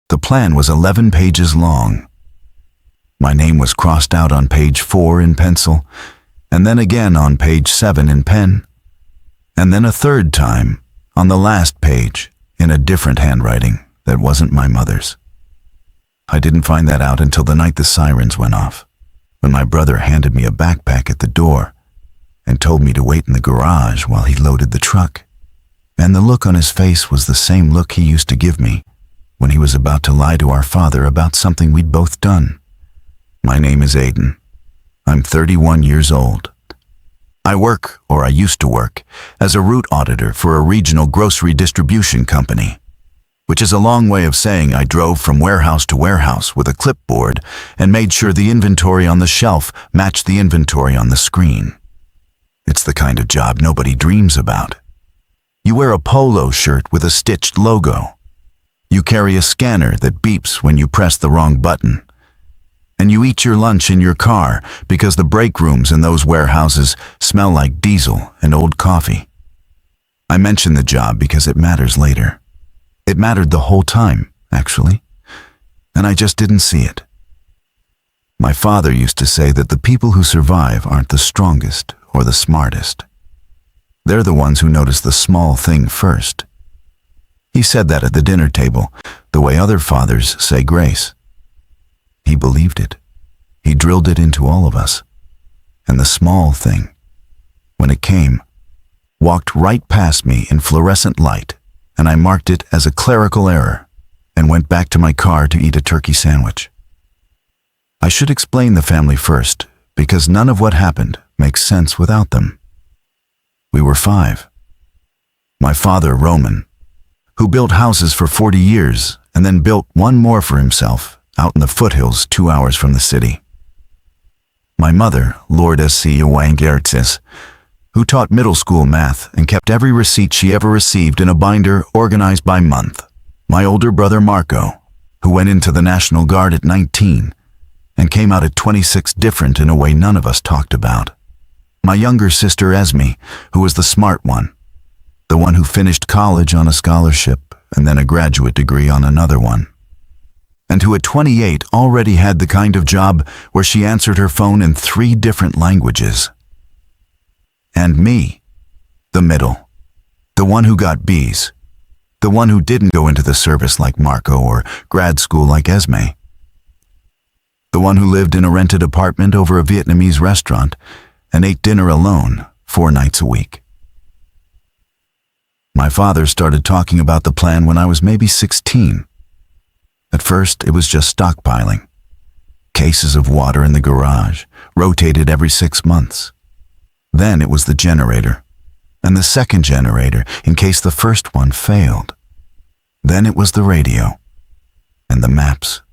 The plan was 11 pages long. My name was crossed out on page 4 in pencil, and then again on page 7 in pen, and then a third time on the last page in a different handwriting that wasn't my mother's. I didn't find that out until the night the sirens went off, when my brother handed me a backpack at the door and told me to wait in the garage while he loaded the truck. And the look on his face was the same look he used to give me when he was about to lie to our father about something we'd both done. My name is Aiden. I'm 31 years old. I work, or I used to work, as a route auditor for a regional grocery distribution company, which is a long way of saying I drove from warehouse to warehouse with a clipboard and made sure the inventory on the shelf matched the inventory on the screen. It's the kind of job nobody dreams about. You wear a polo shirt with a stitched logo. You carry a scanner that beeps when you press the wrong button. And you eat your lunch in your car because the break rooms in those warehouses smell like diesel and old coffee. I mention the job because it matters later. It mattered the whole time, actually, and I just didn't see it. My father used to say that the people who survive aren't the strongest or the smartest. They're the ones who notice the small thing first. He said that at the dinner table, the way other fathers say grace. He believed it. He drilled it into all of us. And the small thing, when it came, walked right past me in fluorescent light, and I marked it as a clerical error and went back to my car to eat a turkey sandwich. I should explain the family first, because none of what happened makes sense without them. We were 5. My father, Roman, who built houses for 40 years and then built one more for himself out in the foothills 2 hours from the city. My mother, Lord S.C. Wang-Ertzis, who taught middle school math and kept every receipt she ever received in a binder organized by month. My older brother, Marco, who went into the National Guard at 19 and came out at 26 different in a way none of us talked about. My younger sister, Esme, who was the smart one, the one who finished college on a scholarship and then a graduate degree on another one, and who at 28 already had the kind of job where she answered her phone in 3 different languages. And me, the middle, the one who got B's, the one who didn't go into the service like Marco or grad school like Esme, the one who lived in a rented apartment over a Vietnamese restaurant and ate dinner alone 4 nights a week. My father started talking about the plan when I was maybe 16. At first, it was just stockpiling. Cases of water in the garage, rotated every 6 months. Then it was the generator, and the second generator in case the first one failed. Then it was the radio, and the maps,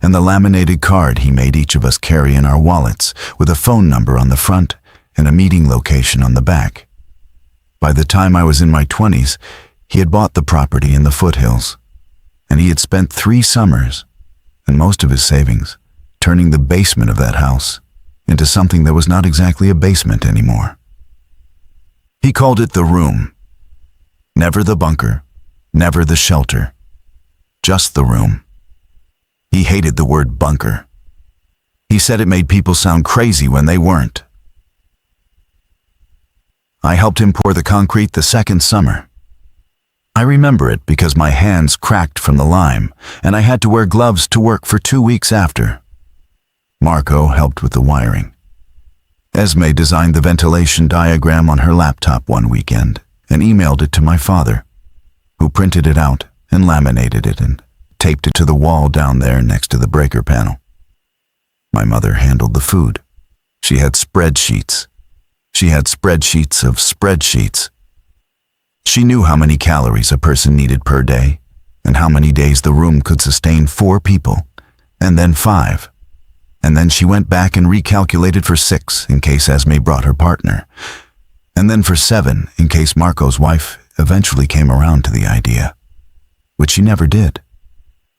and the laminated card he made each of us carry in our wallets with a phone number on the front and a meeting location on the back. By the time I was in my 20s, he had bought the property in the foothills, and he had spent 3 summers, and most of his savings, turning the basement of that house into something that was not exactly a basement anymore. He called it the room. Never the bunker, never the shelter, just the room. He hated the word bunker. He said it made people sound crazy when they weren't. I helped him pour the concrete the second summer. I remember it because my hands cracked from the lime, and I had to wear gloves to work for 2 weeks after. Marco helped with the wiring. Esme designed the ventilation diagram on her laptop one weekend and emailed it to my father, who printed it out and laminated it and taped it to the wall down there next to the breaker panel. My mother handled the food. She had spreadsheets. She had spreadsheets of spreadsheets. She knew how many calories a person needed per day and how many days the room could sustain 4 people, and then 5. And then she went back and recalculated for 6 in case Esme brought her partner, and then for 7 in case Marco's wife eventually came around to the idea, which she never did.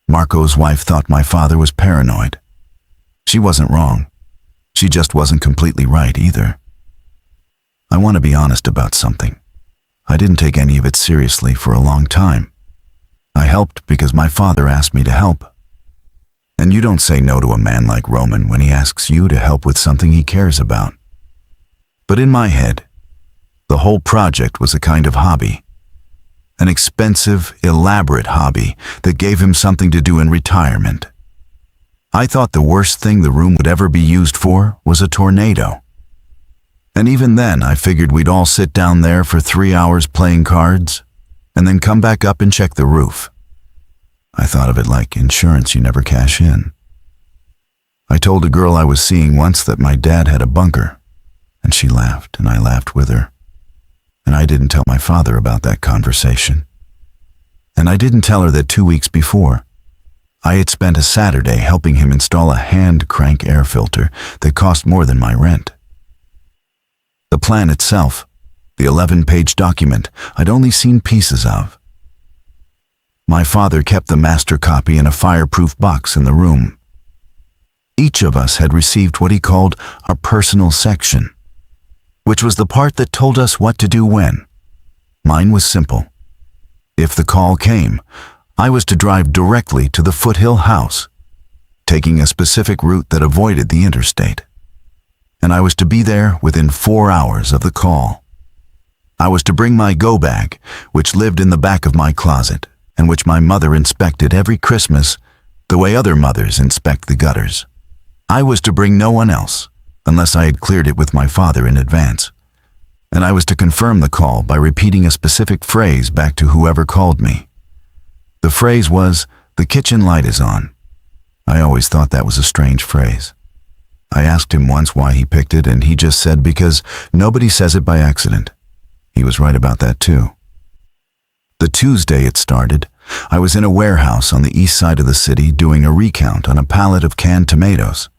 Marco's wife thought my father was paranoid. She wasn't wrong. She just wasn't completely right either. I want to be honest about something. I didn't take any of it seriously for a long time. I helped because my father asked me to help. And you don't say no to a man like Roman when he asks you to help with something he cares about. But in my head, the whole project was a kind of hobby. An expensive, elaborate hobby that gave him something to do in retirement. I thought the worst thing the room would ever be used for was a tornado. And even then, I figured we'd all sit down there for 3 hours playing cards, and then come back up and check the roof. I thought of it like insurance you never cash in. I told a girl I was seeing once that my dad had a bunker, and she laughed, and I laughed with her. And I didn't tell my father about that conversation. And I didn't tell her that 2 weeks before, I had spent a Saturday helping him install a hand crank air filter that cost more than my rent. The plan itself, the 11-page document, I'd only seen pieces of. My father kept the master copy in a fireproof box in the room. Each of us had received what he called our personal section, which was the part that told us what to do when. Mine was simple. If the call came, I was to drive directly to the Foothill house, taking a specific route that avoided the interstate. And I was to be there within 4 hours of the call. I was to bring my go bag, which lived in the back of my closet, and which my mother inspected every Christmas, the way other mothers inspect the gutters. I was to bring no one else, unless I had cleared it with my father in advance. And I was to confirm the call by repeating a specific phrase back to whoever called me. The phrase was, "The kitchen light is on." I always thought that was a strange phrase. I asked him once why he picked it, and he just said because nobody says it by accident. He was right about that too. The Tuesday it started, I was in a warehouse on the east side of the city doing a recount on a pallet of canned tomatoes.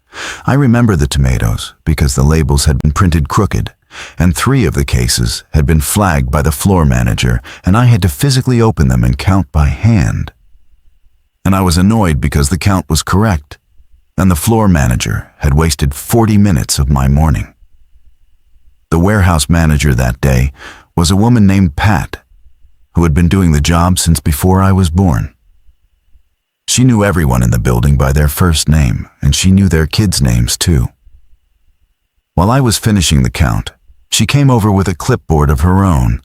I remember the tomatoes because the labels had been printed crooked, and 3 of the cases had been flagged by the floor manager, and I had to physically open them and count by hand. And I was annoyed because the count was correct, and the floor manager had wasted 40 minutes of my morning. The warehouse manager that day was a woman named Pat, who had been doing the job since before I was born. She knew everyone in the building by their first name, and she knew their kids' names too. While I was finishing the count, she came over with a clipboard of her own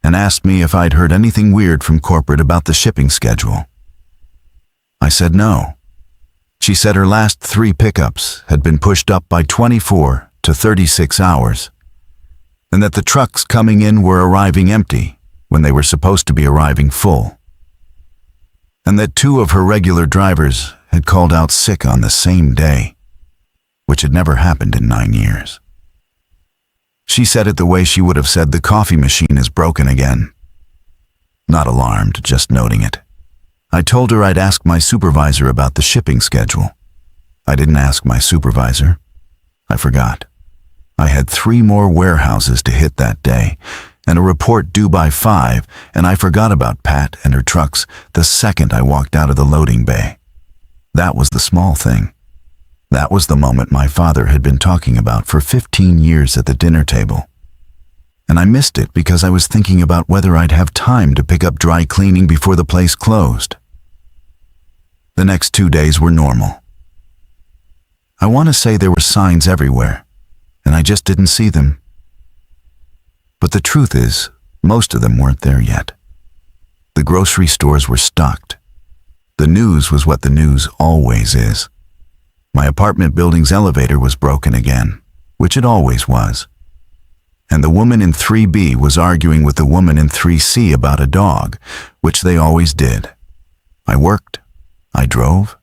and asked me if I'd heard anything weird from corporate about the shipping schedule. I said no. She said her last 3 pickups had been pushed up by 24 to 36 hours, and that the trucks coming in were arriving empty when they were supposed to be arriving full, and that 2 of her regular drivers had called out sick on the same day, which had never happened in 9 years. She said it the way she would have said the coffee machine is broken again. Not alarmed, just noting it. I told her I'd ask my supervisor about the shipping schedule. I didn't ask my supervisor. I forgot. I had 3 more warehouses to hit that day, and a report due by 5, and I forgot about Pat and her trucks the second I walked out of the loading bay. That was the small thing. That was the moment my father had been talking about for 15 years at the dinner table. And I missed it because I was thinking about whether I'd have time to pick up dry cleaning before the place closed. The next 2 days were normal. I want to say there were signs everywhere, and I just didn't see them. But the truth is, most of them weren't there yet. The grocery stores were stocked. The news was what the news always is. My apartment building's elevator was broken again, which it always was. And the woman in 3B was arguing with the woman in 3C about a dog, which they always did. I worked. I drove.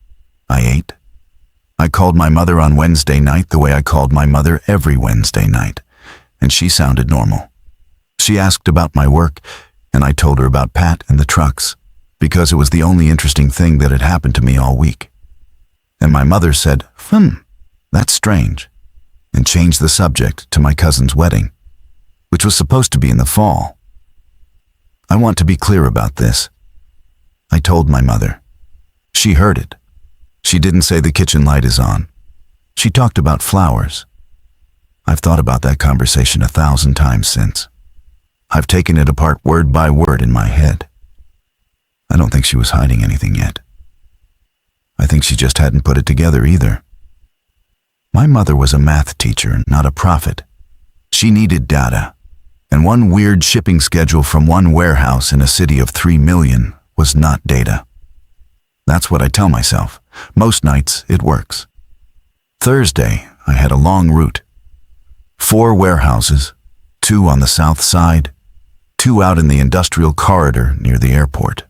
I ate. I called my mother on Wednesday night the way I called my mother every Wednesday night, and she sounded normal. She asked about my work, and I told her about Pat and the trucks, because it was the only interesting thing that had happened to me all week. And my mother said, that's strange, and changed the subject to my cousin's wedding, which was supposed to be in the fall. I want to be clear about this. I told my mother. She heard it. She didn't say the kitchen light is on. She talked about flowers. I've thought about that conversation 1,000 times since. I've taken it apart word by word in my head. I don't think she was hiding anything yet. I think she just hadn't put it together either. My mother was a math teacher, not a prophet. She needed data, and one weird shipping schedule from one warehouse in a city of 3 million was not data. That's what I tell myself. Most nights, it works. Thursday, I had a long route. 4 warehouses, 2 on the south side, 2 out in the industrial corridor near the airport.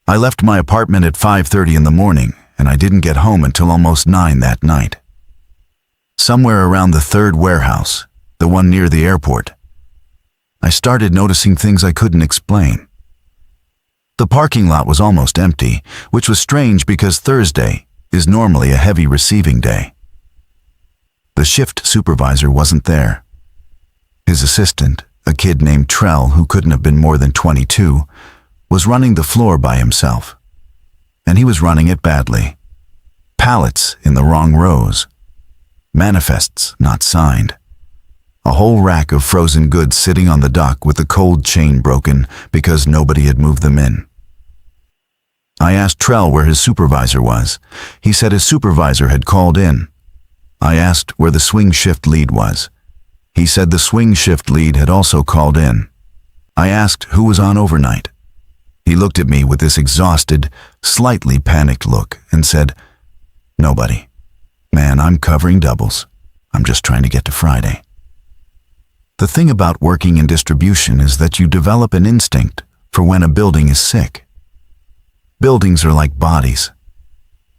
I left my apartment at 5:30 in the morning, and I didn't get home until almost 9 that night. Somewhere around the 3rd warehouse, the one near the airport, I started noticing things I couldn't explain. The parking lot was almost empty, which was strange because Thursday is normally a heavy receiving day. The shift supervisor wasn't there. His assistant, a kid named Trell who couldn't have been more than 22, was running the floor by himself. And he was running it badly. Pallets in the wrong rows. Manifests not signed. A whole rack of frozen goods sitting on the dock with the cold chain broken because nobody had moved them in. I asked Trell where his supervisor was. He said his supervisor had called in. I asked where the swing shift lead was. He said the swing shift lead had also called in. I asked who was on overnight. He looked at me with this exhausted, slightly panicked look and said, "Nobody. Man, I'm covering doubles. I'm just trying to get to Friday." The thing about working in distribution is that you develop an instinct for when a building is sick. Buildings are like bodies.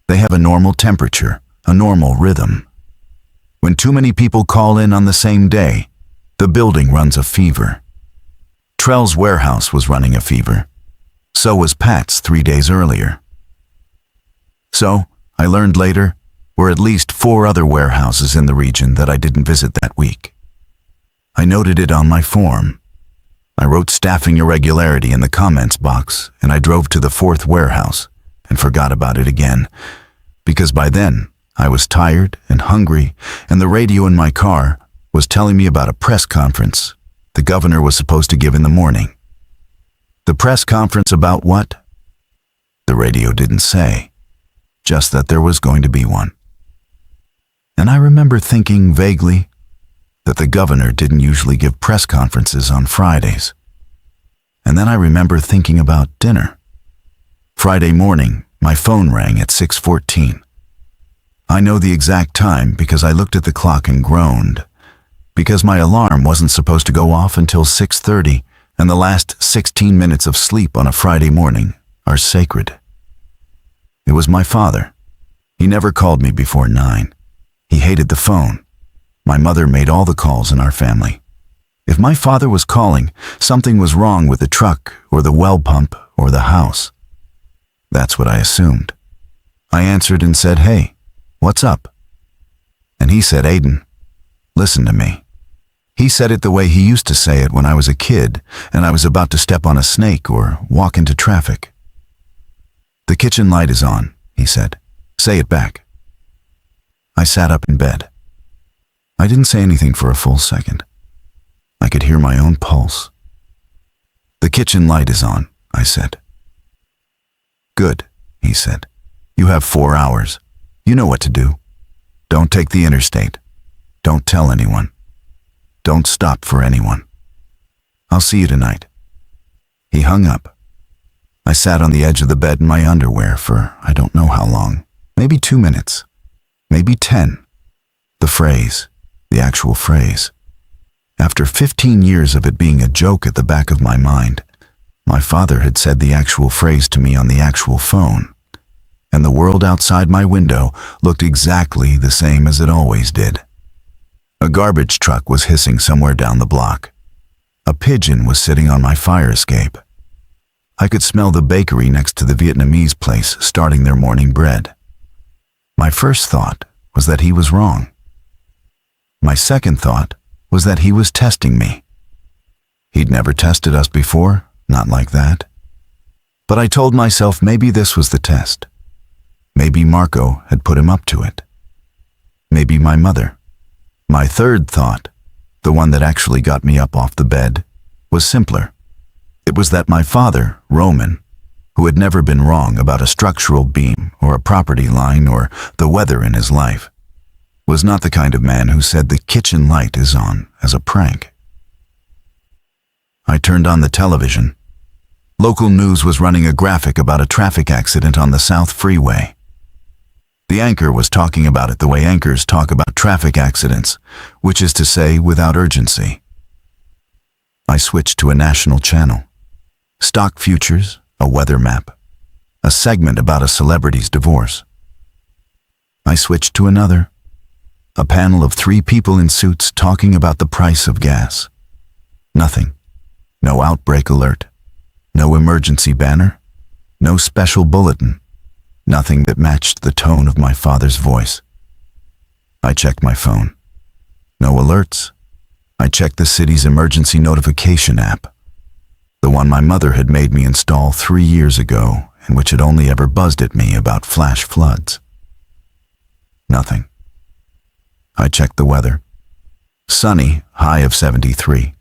They have a normal temperature, a normal rhythm. When too many people call in on the same day, the building runs a fever. Trell's warehouse was running a fever. So was Pat's 3 days earlier. So, I learned later, were at least 4 other warehouses in the region that I didn't visit that week. I noted it on my form. I wrote staffing irregularity in the comments box, and I drove to the 4th warehouse and forgot about it again, because by then I was tired and hungry, and the radio in my car was telling me about a press conference the governor was supposed to give in the morning. The press conference about what? The radio didn't say, just that there was going to be one. And I remember thinking vaguely that the governor didn't usually give press conferences on Fridays. And then I remember thinking about dinner. Friday morning, my phone rang at 6:14. I know the exact time because I looked at the clock and groaned, because my alarm wasn't supposed to go off until 6:30, and the last 16 minutes of sleep on a Friday morning are sacred. It was my father. He never called me before 9. He hated the phone. My mother made all the calls in our family. If my father was calling, something was wrong with the truck or the well pump or the house. That's what I assumed. I answered and said, "Hey, what's up?" And he said, "Aiden, listen to me." He said it the way he used to say it when I was a kid and I was about to step on a snake or walk into traffic. "The kitchen light is on," he said. "Say it back." I sat up in bed. I didn't say anything for a full second. I could hear my own pulse. "The kitchen light is on," I said. "Good," he said. "You have 4 hours. You know what to do. Don't take the interstate. Don't tell anyone. Don't stop for anyone. I'll see you tonight." He hung up. I sat on the edge of the bed in my underwear for I don't know how long. Maybe 2 minutes. Maybe 10. The phrase, the actual phrase. After 15 years of it being a joke at the back of my mind, my father had said the actual phrase to me on the actual phone, and the world outside my window looked exactly the same as it always did. A garbage truck was hissing somewhere down the block. A pigeon was sitting on my fire escape. I could smell the bakery next to the Vietnamese place starting their morning bread. My first thought was that he was wrong. My second thought was that he was testing me. He'd never tested us before, not like that. But I told myself maybe this was the test. Maybe Marco had put him up to it. Maybe my mother. My third thought, the one that actually got me up off the bed, was simpler. It was that my father, Roman, who had never been wrong about a structural beam or a property line or the weather in his life, was not the kind of man who said the kitchen light is on as a prank. I turned on the television. Local news was running a graphic about a traffic accident on the South Freeway. The anchor was talking about it the way anchors talk about traffic accidents, which is to say, without urgency. I switched to a national channel. Stock futures, a weather map, a segment about a celebrity's divorce. I switched to another. A panel of 3 people in suits talking about the price of gas. Nothing. No outbreak alert. No emergency banner. No special bulletin. Nothing that matched the tone of my father's voice. I checked my phone. No alerts. I checked the city's emergency notification app, the one my mother had made me install 3 years ago and which had only ever buzzed at me about flash floods. Nothing. I checked the weather. Sunny, high of 73.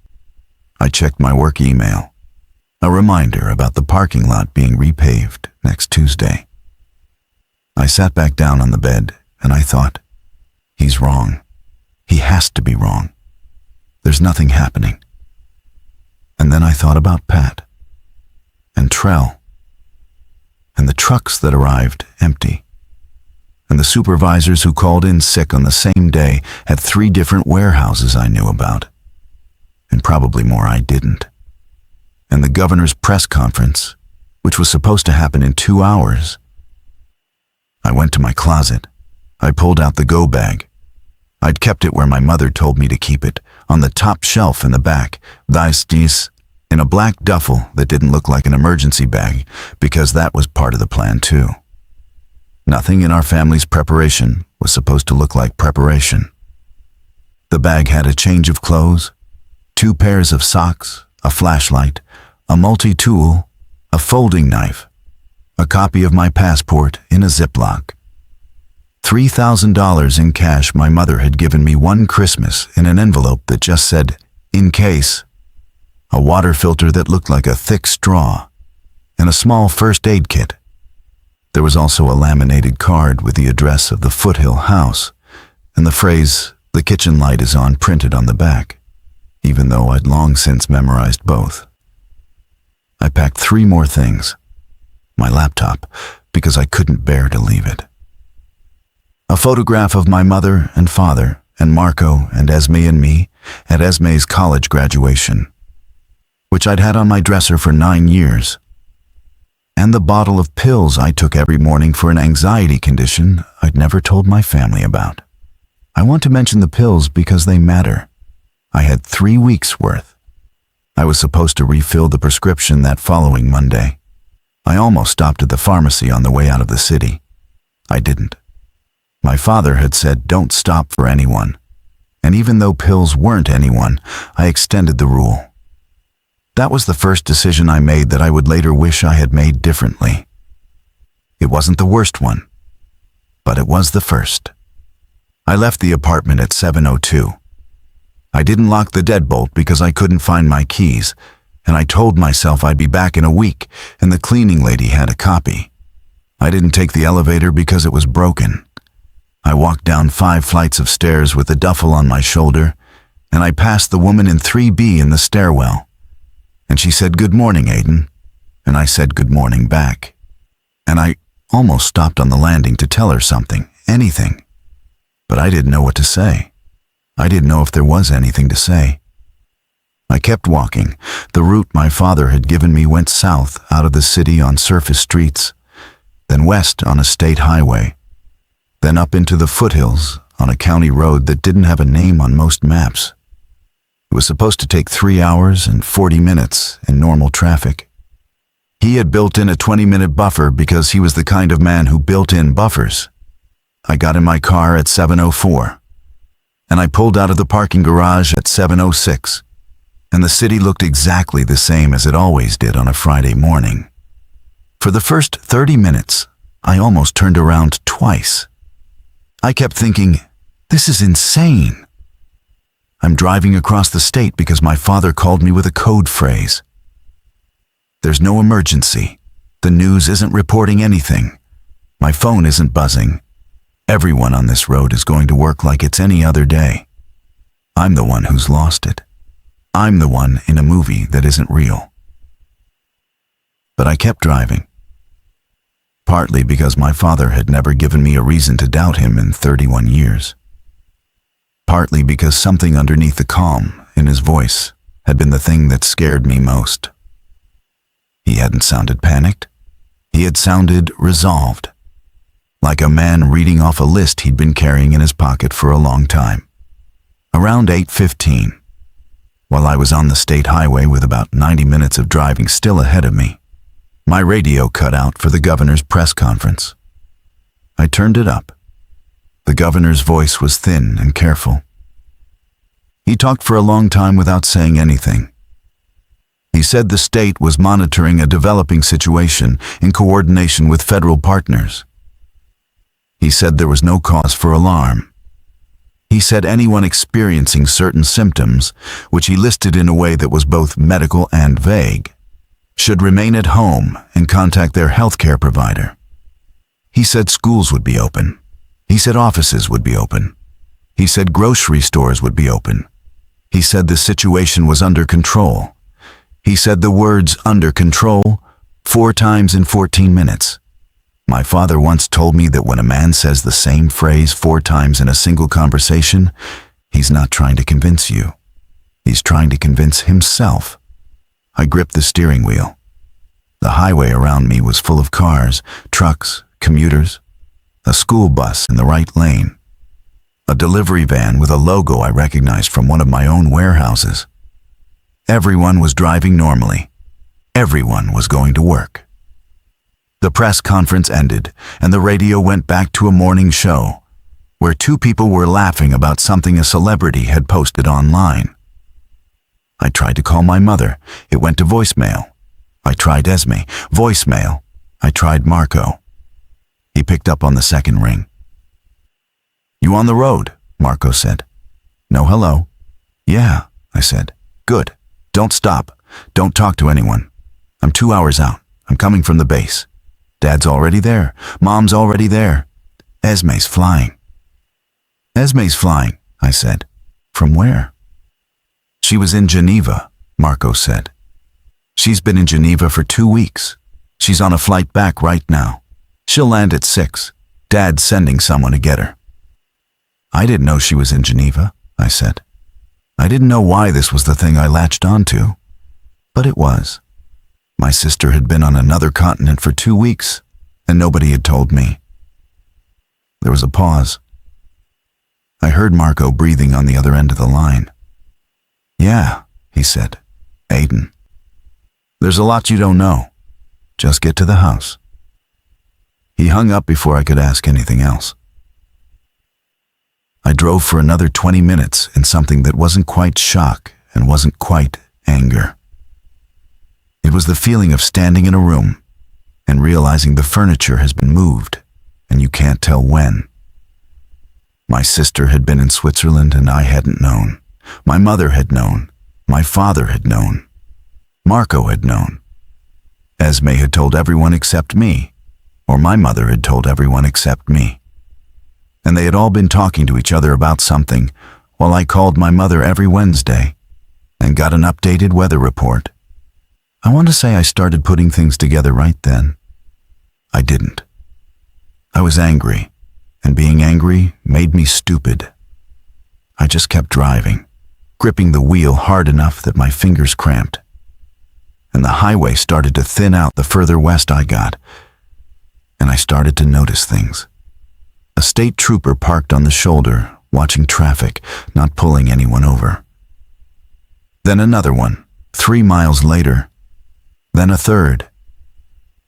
I checked my work email. A reminder about the parking lot being repaved next Tuesday. I sat back down on the bed and I thought, he's wrong. He has to be wrong. There's nothing happening. And then I thought about Pat and Trell and the trucks that arrived empty and the supervisors who called in sick on the same day at 3 different warehouses I knew about, and probably more I didn't, and the governor's press conference, which was supposed to happen in 2 hours. I went to my closet. I pulled out the go bag. I'd kept it where my mother told me to keep it, on the top shelf in the back, in a black duffel that didn't look like an emergency bag, because that was part of the plan too. Nothing in our family's preparation was supposed to look like preparation. The bag had a change of clothes, 2 pairs of socks, a flashlight, a multi-tool, a folding knife, a copy of my passport in a Ziploc. $3,000 in cash my mother had given me one Christmas in an envelope that just said, "In case," a water filter that looked like a thick straw, and a small first aid kit. There was also a laminated card with the address of the Foothill house, and the phrase, "The kitchen light is on," printed on the back, even though I'd long since memorized both. I packed 3 more things. My laptop, because I couldn't bear to leave it. A photograph of my mother and father, and Marco and Esme and me at Esme's college graduation, which I'd had on my dresser for 9 years, and the bottle of pills I took every morning for an anxiety condition I'd never told my family about. I want to mention the pills because they matter. I had 3 weeks' worth. I was supposed to refill the prescription that following Monday. I almost stopped at the pharmacy on the way out of the city. I didn't. My father had said don't stop for anyone, and even though pills weren't anyone, I extended the rule. That was the first decision I made that I would later wish I had made differently. It wasn't the worst one, but it was the first. I left the apartment at 7:02. I didn't lock the deadbolt because I couldn't find my keys, and I told myself I'd be back in a week, and the cleaning lady had a copy. I didn't take the elevator because it was broken. I walked down 5 flights of stairs with the duffel on my shoulder, and I passed the woman in 3B in the stairwell. And she said, "Good morning, Aiden." And I said good morning back. And I almost stopped on the landing to tell her something, anything. But I didn't know what to say. I didn't know if there was anything to say. I kept walking. The route my father had given me went south out of the city on surface streets, then west on a state highway, then up into the foothills on a county road that didn't have a name on most maps. It was supposed to take 3 hours and 40 minutes in normal traffic. He had built in a 20-minute buffer because he was the kind of man who built in buffers. I got in my car at 7:04, and I pulled out of the parking garage at 7:06, and the city looked exactly the same as it always did on a Friday morning. For the first 30 minutes, I almost turned around twice. I kept thinking, this is insane. I'm driving across the state because my father called me with a code phrase. There's no emergency. The news isn't reporting anything. My phone isn't buzzing. Everyone on this road is going to work like it's any other day. I'm the one who's lost it. I'm the one in a movie that isn't real. But I kept driving. Partly because my father had never given me a reason to doubt him in 31 years. Partly because something underneath the calm in his voice had been the thing that scared me most. He hadn't sounded panicked. He had sounded resolved, like a man reading off a list he'd been carrying in his pocket for a long time. Around 8:15, while I was on the state highway with about 90 minutes of driving still ahead of me, my radio cut out for the governor's press conference. I turned it up. The governor's voice was thin and careful. He talked for a long time without saying anything. He said the state was monitoring a developing situation in coordination with federal partners. He said there was no cause for alarm. He said anyone experiencing certain symptoms, which he listed in a way that was both medical and vague, should remain at home and contact their healthcare provider. He said schools would be open. He said offices would be open. He said grocery stores would be open. He said the situation was under control. He said the words "under control" 4 times in 14 minutes. My father once told me that when a man says the same phrase 4 times in a single conversation, he's not trying to convince you. He's trying to convince himself. I gripped the steering wheel. The highway around me was full of cars, trucks, commuters, a school bus in the right lane, a delivery van with a logo I recognized from one of my own warehouses. Everyone was driving normally. Everyone was going to work. The press conference ended, and the radio went back to a morning show, where 2 people were laughing about something a celebrity had posted online. I tried to call my mother. It went to voicemail. I tried Esme. Voicemail. I tried Marco. He picked up on the second ring. "You on the road?" Marco said. "No hello." "Yeah," I said. "Good. Don't stop. Don't talk to anyone. I'm 2 hours out. I'm coming from the base. Dad's already there. Mom's already there. Esme's flying." "Esme's flying," I said. "From where?" "She was in Geneva," Marco said. "She's been in Geneva for 2 weeks. She's on a flight back right now. She'll land at 6. Dad's sending someone to get her." "I didn't know she was in Geneva," I said. I didn't know why this was the thing I latched onto, but it was. My sister had been on another continent for 2 weeks, and nobody had told me. There was a pause. I heard Marco breathing on the other end of the line. "Yeah," he said. "Aiden. There's a lot you don't know. Just get to the house." He hung up before I could ask anything else. I drove for another 20 minutes in something that wasn't quite shock and wasn't quite anger. It was the feeling of standing in a room and realizing the furniture has been moved and you can't tell when. My sister had been in Switzerland and I hadn't known. My mother had known. My father had known. Marco had known. Esme had told everyone except me, or my mother had told everyone except me. And they had all been talking to each other about something while I called my mother every Wednesday and got an updated weather report. I want to say I started putting things together right then. I didn't. I was angry, and being angry made me stupid. I just kept driving, gripping the wheel hard enough that my fingers cramped. And the highway started to thin out the further west I got, and I started to notice things. A state trooper parked on the shoulder, watching traffic, not pulling anyone over. Then another one, 3 miles later. Then a third.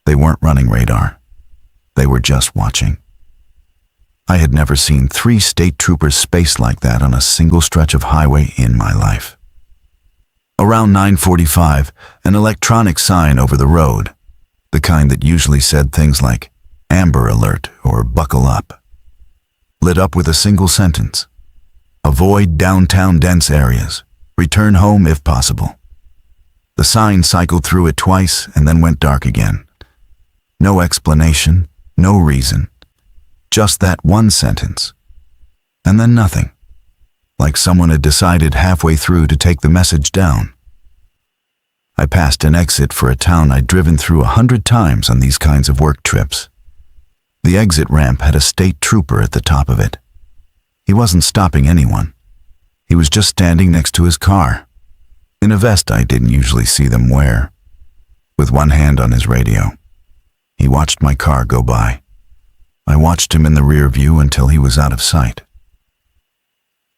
They weren't running radar. They were just watching. I had never seen 3 state troopers spaced like that on a single stretch of highway in my life. Around 9:45, an electronic sign over the road, the kind that usually said things like "Amber Alert" or "Buckle Up," lit up with a single sentence: "Avoid downtown dense areas. Return home if possible." The The sign cycled through it twice and then went dark again. No explanation, no reason. Just that one sentence. And then nothing. Like someone had decided halfway through to take the message down. I passed an exit for a town I'd driven through 100 times on these kinds of work trips. The exit ramp had a state trooper at the top of it. He wasn't stopping anyone. He was just standing next to his car, in a vest I didn't usually see them wear, with one hand on his radio. He watched my car go by. I watched him in the rear view until he was out of sight.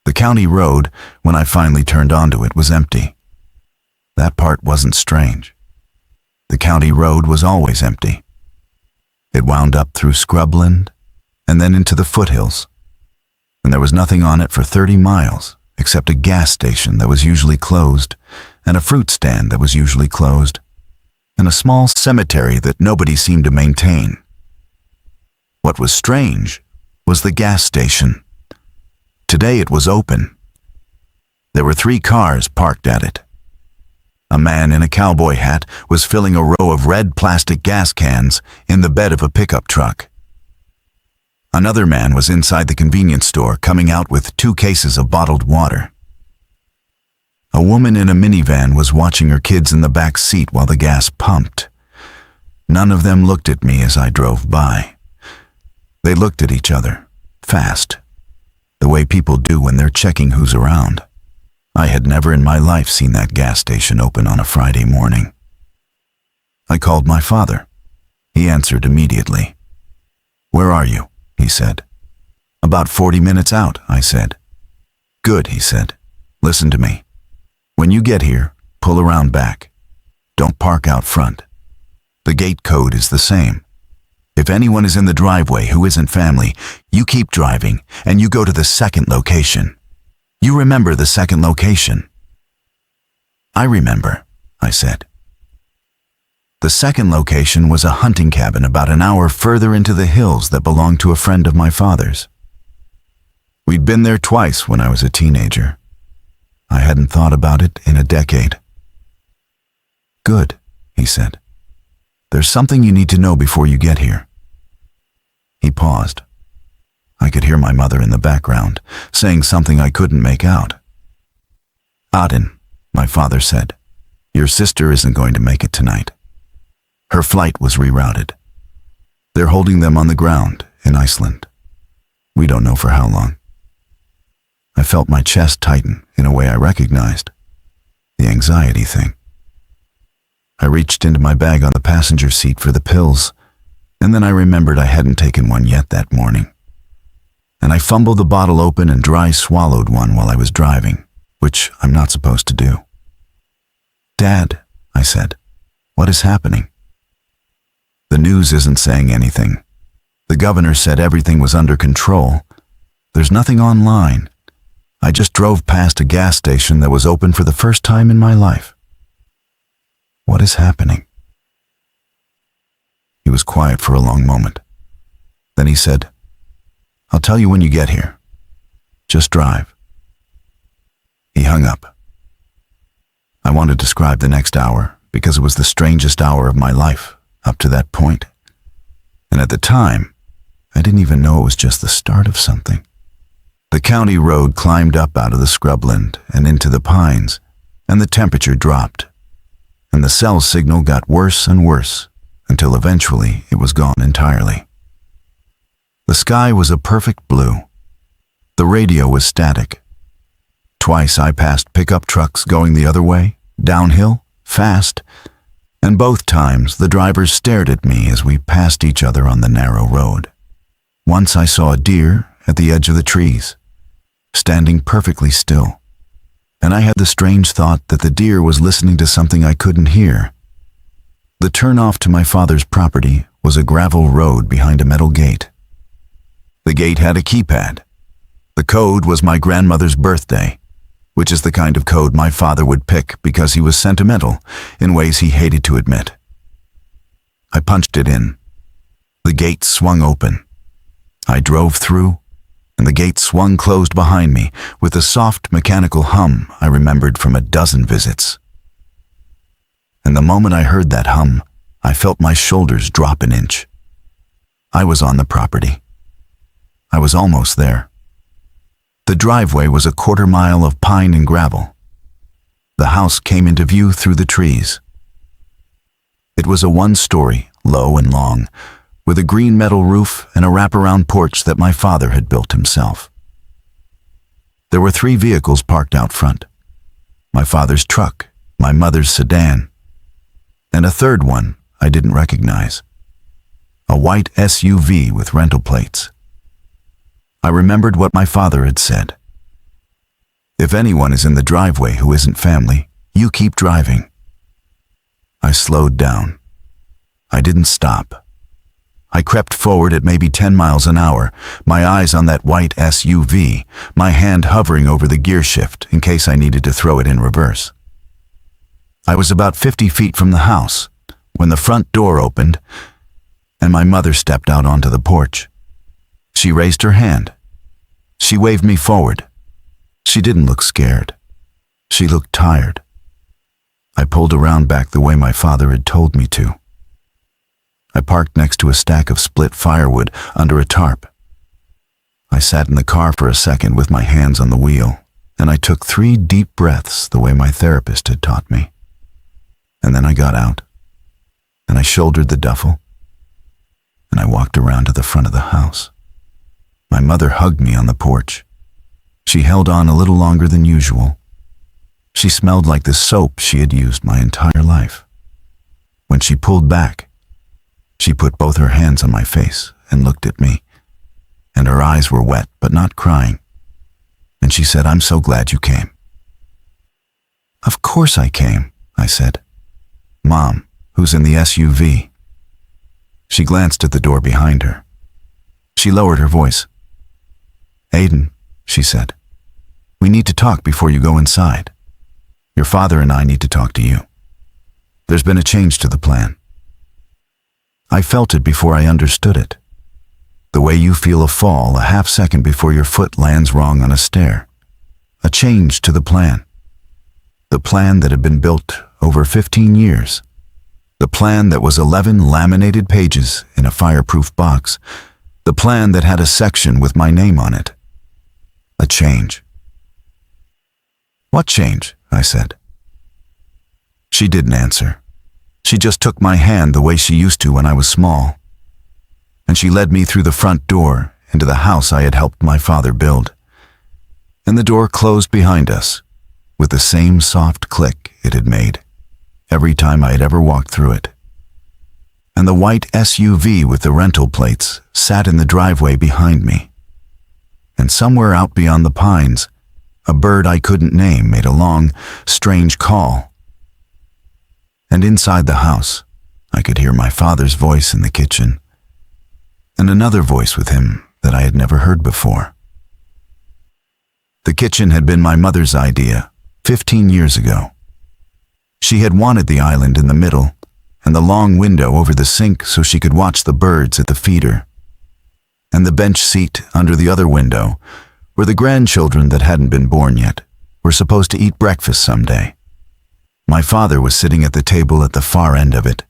The county road, when I finally turned onto it, was empty. That part wasn't strange. The county road was always empty. It wound up through scrubland and then into the foothills, and there was nothing on it for 30 miles except a gas station that was usually closed, and a fruit stand that was usually closed, and a small cemetery that nobody seemed to maintain. What was strange was the gas station. Today it was open. There were 3 cars parked at it. A man in a cowboy hat was filling a row of red plastic gas cans in the bed of a pickup truck. Another man was inside the convenience store coming out with 2 cases of bottled water. A woman in a minivan was watching her kids in the back seat while the gas pumped. None of them looked at me as I drove by. They looked at each other, fast, the way people do when they're checking who's around. I had never in my life seen that gas station open on a Friday morning. I called my father. He answered immediately. "Where are you?" he said. "About 40 minutes out," I said. "Good," he said. "Listen to me. When you get here, pull around back. Don't park out front. The gate code is the same. If anyone is in the driveway who isn't family, you keep driving and you go to the second location. You remember the second location?" "I remember," I said. The second location was a hunting cabin about an hour further into the hills that belonged to a friend of my father's. We'd been there twice when I was a teenager. I hadn't thought about it in a decade. "Good," he said. "There's something you need to know before you get here." He paused. I could hear my mother in the background, saying something I couldn't make out. "Aden," my father said, "your sister isn't going to make it tonight. Her flight was rerouted. They're holding them on the ground in Iceland. We don't know for how long." I felt my chest tighten in a way I recognized. The anxiety thing. I reached into my bag on the passenger seat for the pills, and then I remembered I hadn't taken one yet that morning. And I fumbled the bottle open and dry swallowed one while I was driving, which I'm not supposed to do. "Dad," I said, "what is happening?" "The news isn't saying anything. The governor said everything was under control. There's nothing online. I just drove past a gas station that was open for the first time in my life." "What is happening?" He was quiet for a long moment. Then he said, "I'll tell you when you get here. Just drive." He hung up. I want to describe the next hour because it was the strangest hour of my life up to that point. And at the time, I didn't even know it was just the start of something. The county road climbed up out of the scrubland and into the pines, and the temperature dropped, and the cell signal got worse and worse until eventually it was gone entirely. The sky was a perfect blue. The radio was static. Twice I passed pickup trucks going the other way, downhill, fast, and both times the drivers stared at me as we passed each other on the narrow road. Once I saw a deer at the edge of the trees, standing perfectly still, and I had the strange thought that the deer was listening to something I couldn't hear. The turnoff to my father's property was a gravel road behind a metal gate. The gate had a keypad. The code was my grandmother's birthday, which is the kind of code my father would pick because he was sentimental in ways he hated to admit. I punched it in. The gate swung open. I drove through, and the gate swung closed behind me with a soft mechanical hum I remembered from a dozen visits. and the moment I heard that hum, I felt my shoulders drop an inch. I was on the property. I was almost there. The driveway was a quarter-mile of pine and gravel. The house came into view through the trees. It was a one-story, low and long, with a green metal roof and a wraparound porch that my father had built himself. There were 3 vehicles parked out front. My father's truck, my mother's sedan, and a third one I didn't recognize. A white SUV with rental plates. I remembered what my father had said. If anyone is in the driveway who isn't family, you keep driving. I slowed down. I didn't stop. I crept forward at maybe 10 miles an hour, my eyes on that white SUV, my hand hovering over the gear shift in case I needed to throw it in reverse. I was about 50 feet from the house when the front door opened and my mother stepped out onto the porch. She raised her hand. She waved me forward. She didn't look scared. She looked tired. I pulled around back the way my father had told me to. I parked next to a stack of split firewood under a tarp. I sat in the car for a second with my hands on the wheel, and I took 3 deep breaths the way my therapist had taught me. And then I got out, and I shouldered the duffel, and I walked around to the front of the house. My mother hugged me on the porch. She held on a little longer than usual. She smelled like the soap she had used my entire life. When she pulled back, she put both her hands on my face and looked at me, and her eyes were wet but not crying. And she said, "I'm so glad you came." "Of course I came," I said. "Mom, who's in the SUV?" She glanced at the door behind her. She lowered her voice. "Aiden," she said, "we need to talk before you go inside. Your father and I need to talk to you. There's been a change to the plan." I felt it before I understood it. The way you feel a fall a half second before your foot lands wrong on a stair. A change to the plan. The plan that had been built over 15 years. The plan that was 11 laminated pages in a fireproof box. The plan that had a section with my name on it. A change. "What change?" I said. She didn't answer. She just took my hand the way she used to when I was small. And she led me through the front door into the house I had helped my father build. And the door closed behind us with the same soft click it had made every time I had ever walked through it. And the white SUV with the rental plates sat in the driveway behind me. And somewhere out beyond the pines, a bird I couldn't name made a long, strange call. And inside the house, I could hear my father's voice in the kitchen, and another voice with him that I had never heard before. The kitchen had been my mother's idea 15 years ago. She had wanted the island in the middle and the long window over the sink so she could watch the birds at the feeder, and the bench seat under the other window where the grandchildren that hadn't been born yet were supposed to eat breakfast someday. My father was sitting at the table at the far end of it,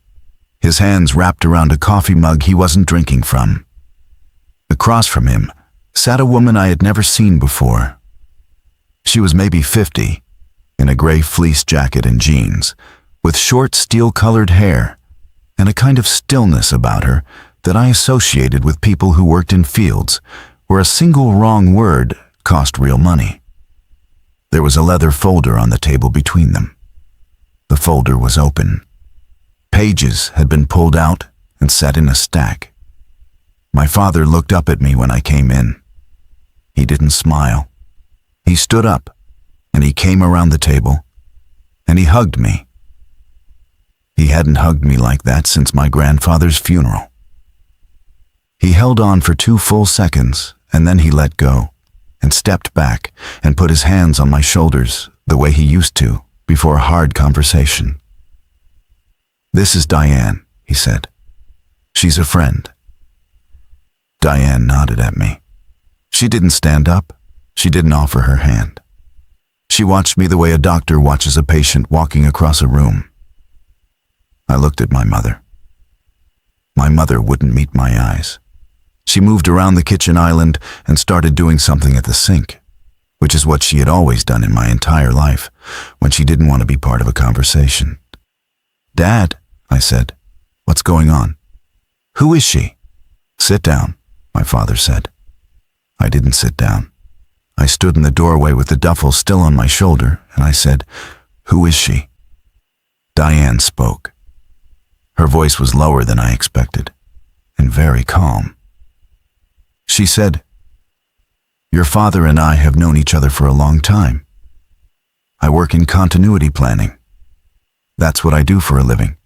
his hands wrapped around a coffee mug he wasn't drinking from. Across from him sat a woman I had never seen before. She was maybe 50, in a gray fleece jacket and jeans, with short steel-colored hair, and a kind of stillness about her that I associated with people who worked in fields where a single wrong word cost real money. There was a leather folder on the table between them. The folder was open. Pages had been pulled out and set in a stack. My father looked up at me when I came in. He didn't smile. He stood up, and he came around the table, and he hugged me. He hadn't hugged me like that since my grandfather's funeral. He held on for 2 full seconds, and then he let go, and stepped back and put his hands on my shoulders the way he used to before a hard conversation. "This is Diane," he said. "She's a friend." Diane nodded at me. She didn't stand up. She didn't offer her hand. She watched me the way a doctor watches a patient walking across a room. I looked at my mother. My mother wouldn't meet my eyes. She moved around the kitchen island and started doing something at the sink, which is what she had always done in my entire life when she didn't want to be part of a conversation. "Dad," I said, "what's going on? Who is she?" "Sit down," my father said. I didn't sit down. I stood in the doorway with the duffel still on my shoulder, and I said, "Who is she?" Diane spoke. Her voice was lower than I expected, and very calm. She said, "Your father and I have known each other for a long time. I work in continuity planning. That's what I do for a living.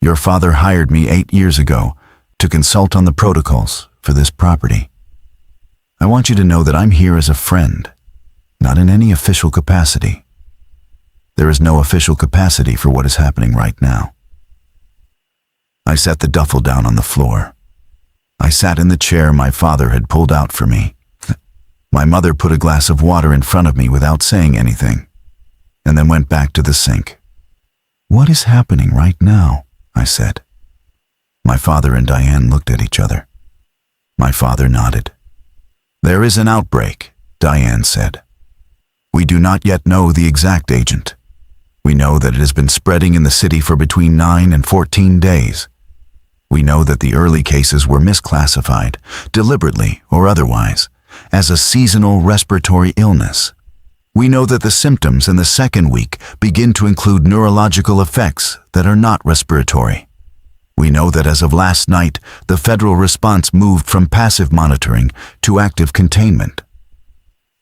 Your father hired me 8 years ago to consult on the protocols for this property. I want you to know that I'm here as a friend, not in any official capacity. There is no official capacity for what is happening right now." I set the duffel down on the floor. I sat in the chair my father had pulled out for me. My mother put a glass of water in front of me without saying anything, and then went back to the sink. "What is happening right now?" I said. My father and Diane looked at each other. My father nodded. "There is an outbreak," Diane said. "We do not yet know the exact agent. We know that it has been spreading in the city for between 9 and 14 days. We know that the early cases were misclassified, deliberately or otherwise, as a seasonal respiratory illness. We know that the symptoms in the second week begin to include neurological effects that are not respiratory. We know that as of last night, the federal response moved from passive monitoring to active containment.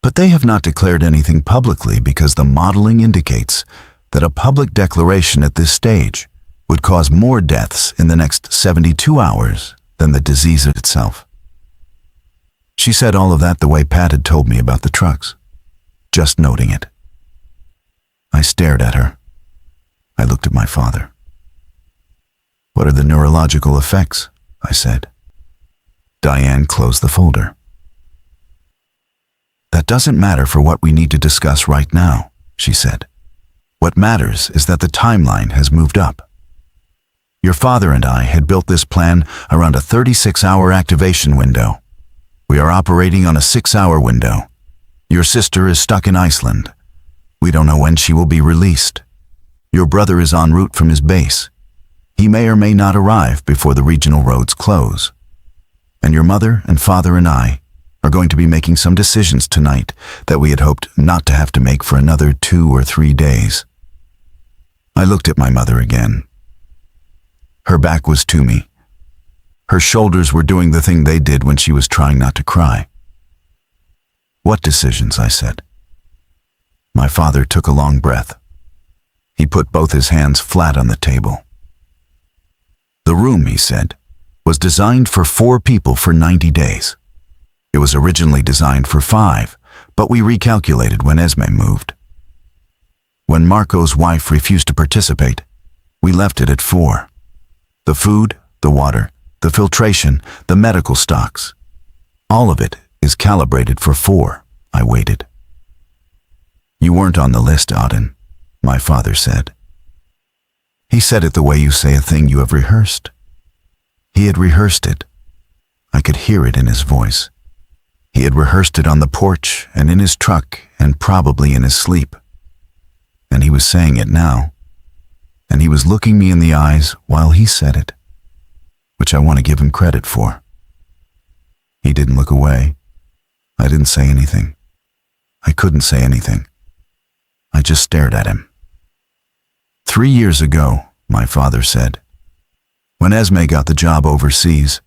But they have not declared anything publicly because the modeling indicates that a public declaration at this stage would cause more deaths in the next 72 hours than the disease itself." She said all of that the way Pat had told me about the trucks, just noting it. I stared at her. I looked at my father. "What are the neurological effects?" I said. Diane closed the folder. "That doesn't matter for what we need to discuss right now," she said. "What matters is that the timeline has moved up. Your father and I had built this plan around a 36-hour activation window. We are operating on a 6-hour window. Your sister is stuck in Iceland. We don't know when she will be released. Your brother is en route from his base. He may or may not arrive before the regional roads close. And your mother and father and I are going to be making some decisions tonight that we had hoped not to have to make for another 2 or 3 days. I looked at my mother again. Her back was to me. Her shoulders were doing the thing they did when she was trying not to cry. "What decisions?" I said. My father took a long breath. He put both his hands flat on the table. "The room," he said, "was designed for 4 people for 90 days. It was originally designed for 5, but we recalculated when Esme moved. When Marco's wife refused to participate, we left it at 4. The food, the water, the filtration, the medical stocks, all of it is calibrated for 4. I waited. "You weren't on the list, Auden," my father said. He said it the way you say a thing you have rehearsed. He had rehearsed it. I could hear it in his voice. He had rehearsed it on the porch and in his truck and probably in his sleep. And he was saying it now. And he was looking me in the eyes while he said it, which I want to give him credit for. He didn't look away. I didn't say anything. I couldn't say anything. I just stared at him. 3 years ago, my father said, when Esme got the job overseas,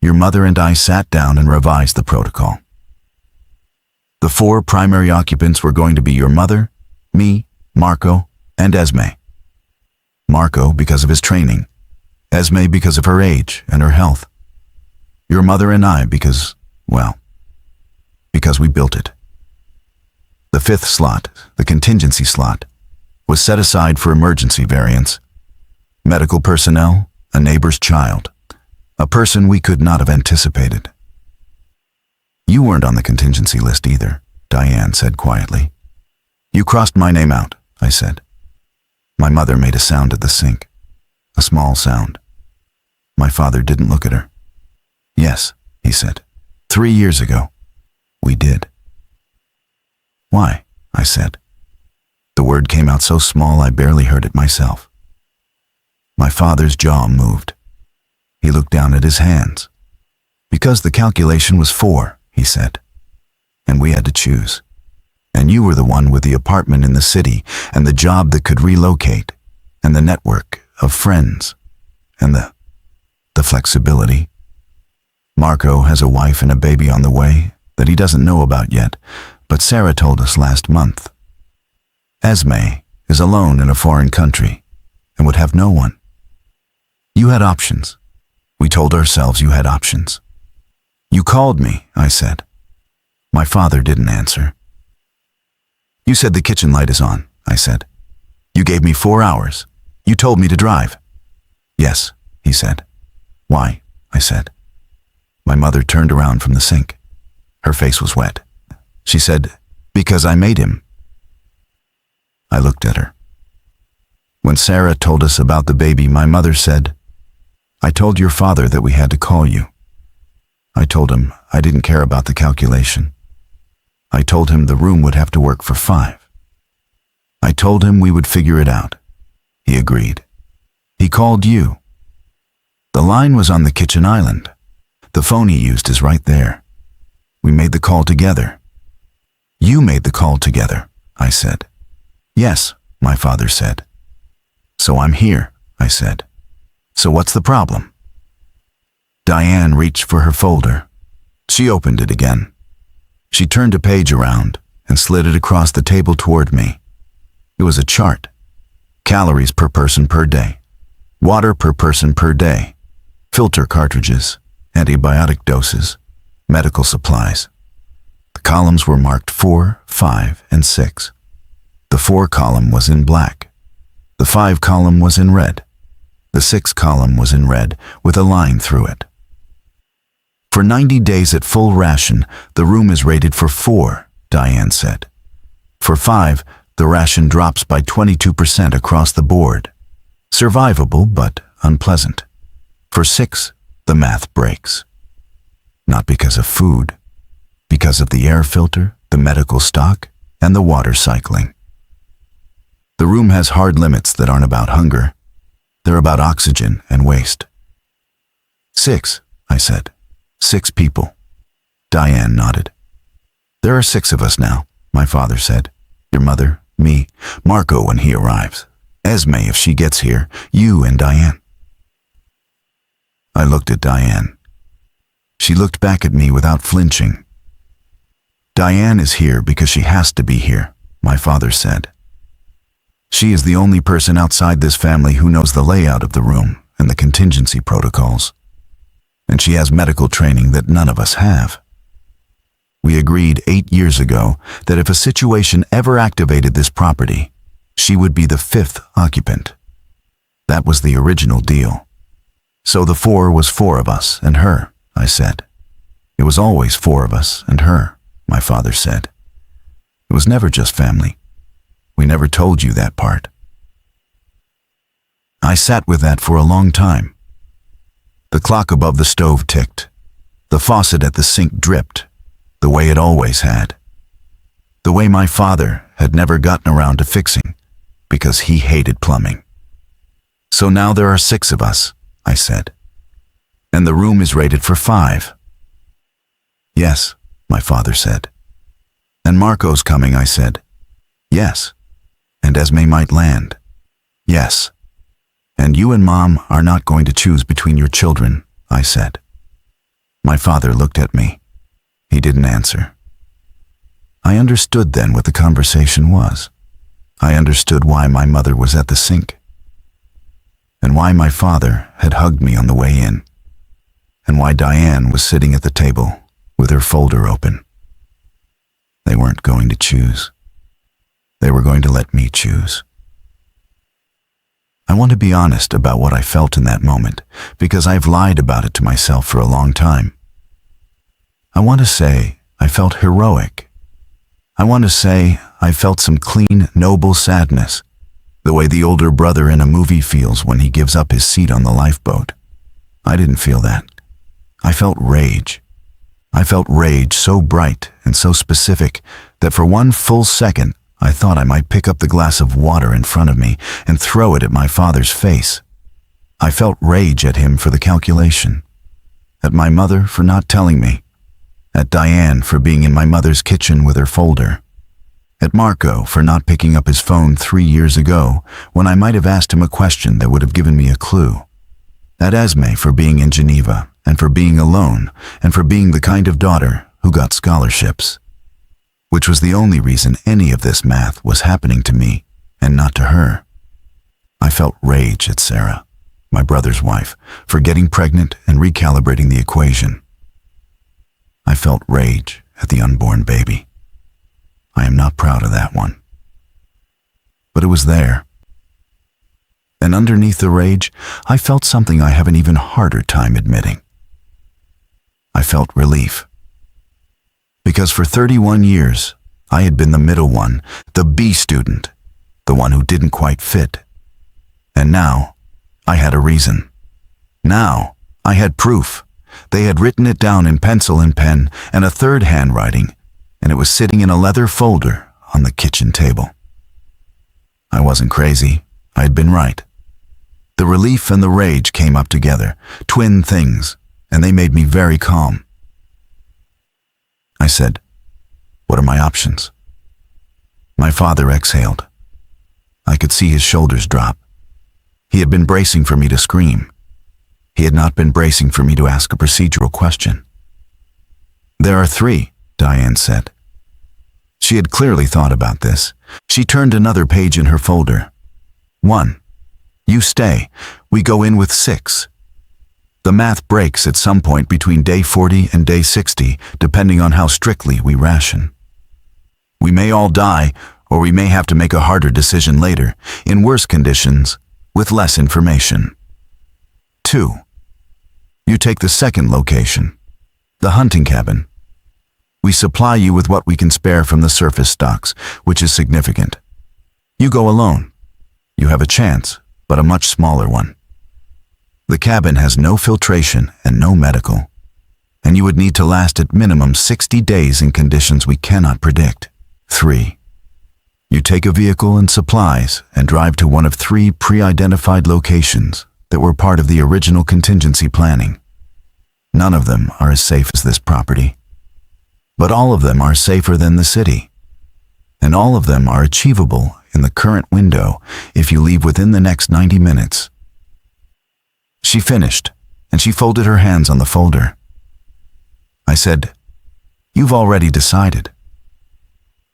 your mother and I sat down and revised the protocol. The 4 primary occupants were going to be your mother, me, Marco, and Esme. Marco because of his training, Esme because of her age and her health. Your mother and I because, well, because we built it. The 5th slot, the contingency slot, was set aside for emergency variants. Medical personnel, a neighbor's child, a person we could not have anticipated. "You weren't on the contingency list either," Diane said quietly. "You crossed my name out," I said. My mother made a sound at the sink. A small sound. My father didn't look at her. Yes, he said. 3 years ago. We did. Why? I said. The word came out so small I barely heard it myself. My father's jaw moved. He looked down at his hands. Because the calculation was 4, he said. And we had to choose. And you were the one with the apartment in the city, and the job that could relocate, and the network of friends, and the flexibility. Marco has a wife and a baby on the way that he doesn't know about yet, but Sarah told us last month. Esme is alone in a foreign country and would have no one. You had options. We told ourselves you had options. You called me, I said. My father didn't answer. You said the kitchen light is on, I said. You gave me 4 hours. You told me to drive. Yes, he said. Why? I said. My mother turned around from the sink. Her face was wet. She said, because I made him. I looked at her. When Sarah told us about the baby, my mother said, I told your father that we had to call you. I told him I didn't care about the calculation. I told him the room would have to work for 5. I told him we would figure it out. He agreed. He called you. The line was on the kitchen island. The phone he used is right there. We made the call together. You made the call together, I said. Yes, my father said. So I'm here, I said. So what's the problem? Diane reached for her folder. She opened it again. She turned a page around and slid it across the table toward me. It was a chart. Calories per person per day. Water per person per day. Filter cartridges. Antibiotic doses. Medical supplies. The columns were marked 4, 5, and 6. The 4 column was in black. The 5 column was in red. The 6 column was in red with a line through it. For 90 days at full ration, the room is rated for 4, Diane said. For 5, the ration drops by 22% across the board. Survivable, but unpleasant. For 6, the math breaks. Not because of food, because of the air filter, the medical stock, and the water cycling. The room has hard limits that aren't about hunger. They're about oxygen and waste. 6, I said. 6 people. Diane nodded. There are 6 of us now, my father said. Your mother, me, Marco when he arrives, Esme if she gets here, you and Diane. I looked at Diane. She looked back at me without flinching. Diane is here because she has to be here, my father said. She is the only person outside this family who knows the layout of the room and the contingency protocols. And she has medical training that none of us have. We agreed 8 years ago that if a situation ever activated this property, she would be the 5th occupant. That was the original deal. So the 4 was 4 of us and her, I said. It was always 4 of us and her, my father said. It was never just family. We never told you that part. I sat with that for a long time. The clock above the stove ticked. The faucet at the sink dripped, the way it always had. The way my father had never gotten around to fixing, because he hated plumbing. So now there are 6 of us, I said. And the room is rated for 5. Yes, my father said. And Marco's coming, I said. Yes. And Esme might land. Yes. And you and Mom are not going to choose between your children, I said. My father looked at me. He didn't answer. I understood then what the conversation was. I understood why my mother was at the sink. And why my father had hugged me on the way in. And why Diane was sitting at the table with her folder open. They weren't going to choose. They were going to let me choose. I want to be honest about what I felt in that moment, because I've lied about it to myself for a long time. I want to say I felt heroic. I want to say I felt some clean, noble sadness, the way the older brother in a movie feels when he gives up his seat on the lifeboat. I didn't feel that. I felt rage. I felt rage so bright and so specific that for one full second I thought I might pick up the glass of water in front of me and throw it at my father's face. I felt rage at him for the calculation, at my mother for not telling me, at Diane for being in my mother's kitchen with her folder, at Marco for not picking up his phone 3 years ago when I might have asked him a question that would have given me a clue, at Esme for being in Geneva and for being alone and for being the kind of daughter who got scholarships, which was the only reason any of this math was happening to me and not to her. I felt rage at Sarah, my brother's wife, for getting pregnant and recalibrating the equation. I felt rage at the unborn baby. I am not proud of that one. But it was there. And underneath the rage, I felt something I have an even harder time admitting. I felt relief. Because for 31 years, I had been the middle one, the B student, the one who didn't quite fit. And now, I had a reason. Now, I had proof. They had written it down in pencil and pen and a third handwriting, and it was sitting in a leather folder on the kitchen table. I wasn't crazy. I had been right. The relief and the rage came up together, twin things, and they made me very calm. I said, "What are my options?" My father exhaled. I could see his shoulders drop. He had been bracing for me to scream. He had not been bracing for me to ask a procedural question. "There are 3, Diane said. She had clearly thought about this. She turned another page in her folder. 1. You stay. We go in with 6. The math breaks at some point between day 40 and day 60, depending on how strictly we ration. We may all die, or we may have to make a harder decision later, in worse conditions, with less information. 2. You take the second location, the hunting cabin. We supply you with what we can spare from the surface stocks, which is significant. You go alone. You have a chance, but a much smaller one. The cabin has no filtration and no medical, and you would need to last at minimum 60 days in conditions we cannot predict. 3. You take a vehicle and supplies and drive to one of 3 pre-identified locations that were part of the original contingency planning. None of them are as safe as this property, but all of them are safer than the city, and all of them are achievable in the current window if you leave within the next 90 minutes. She finished, and she folded her hands on the folder. I said, "You've already decided."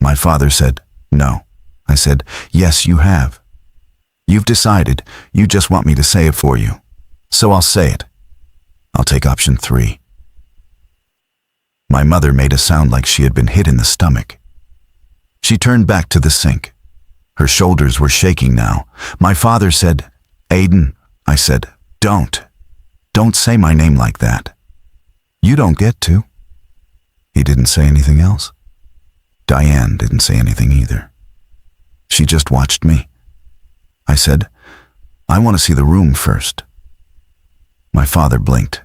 My father said, "No." I said, "Yes, you have. You've decided. You just want me to say it for you. So I'll say it. I'll take option 3. My mother made a sound like she had been hit in the stomach. She turned back to the sink. Her shoulders were shaking now. My father said, "Aiden," I said, Don't say my name like that. You don't get to." He didn't say anything else. Diane didn't say anything either. She just watched me. I said, "I want to see the room first." My father blinked.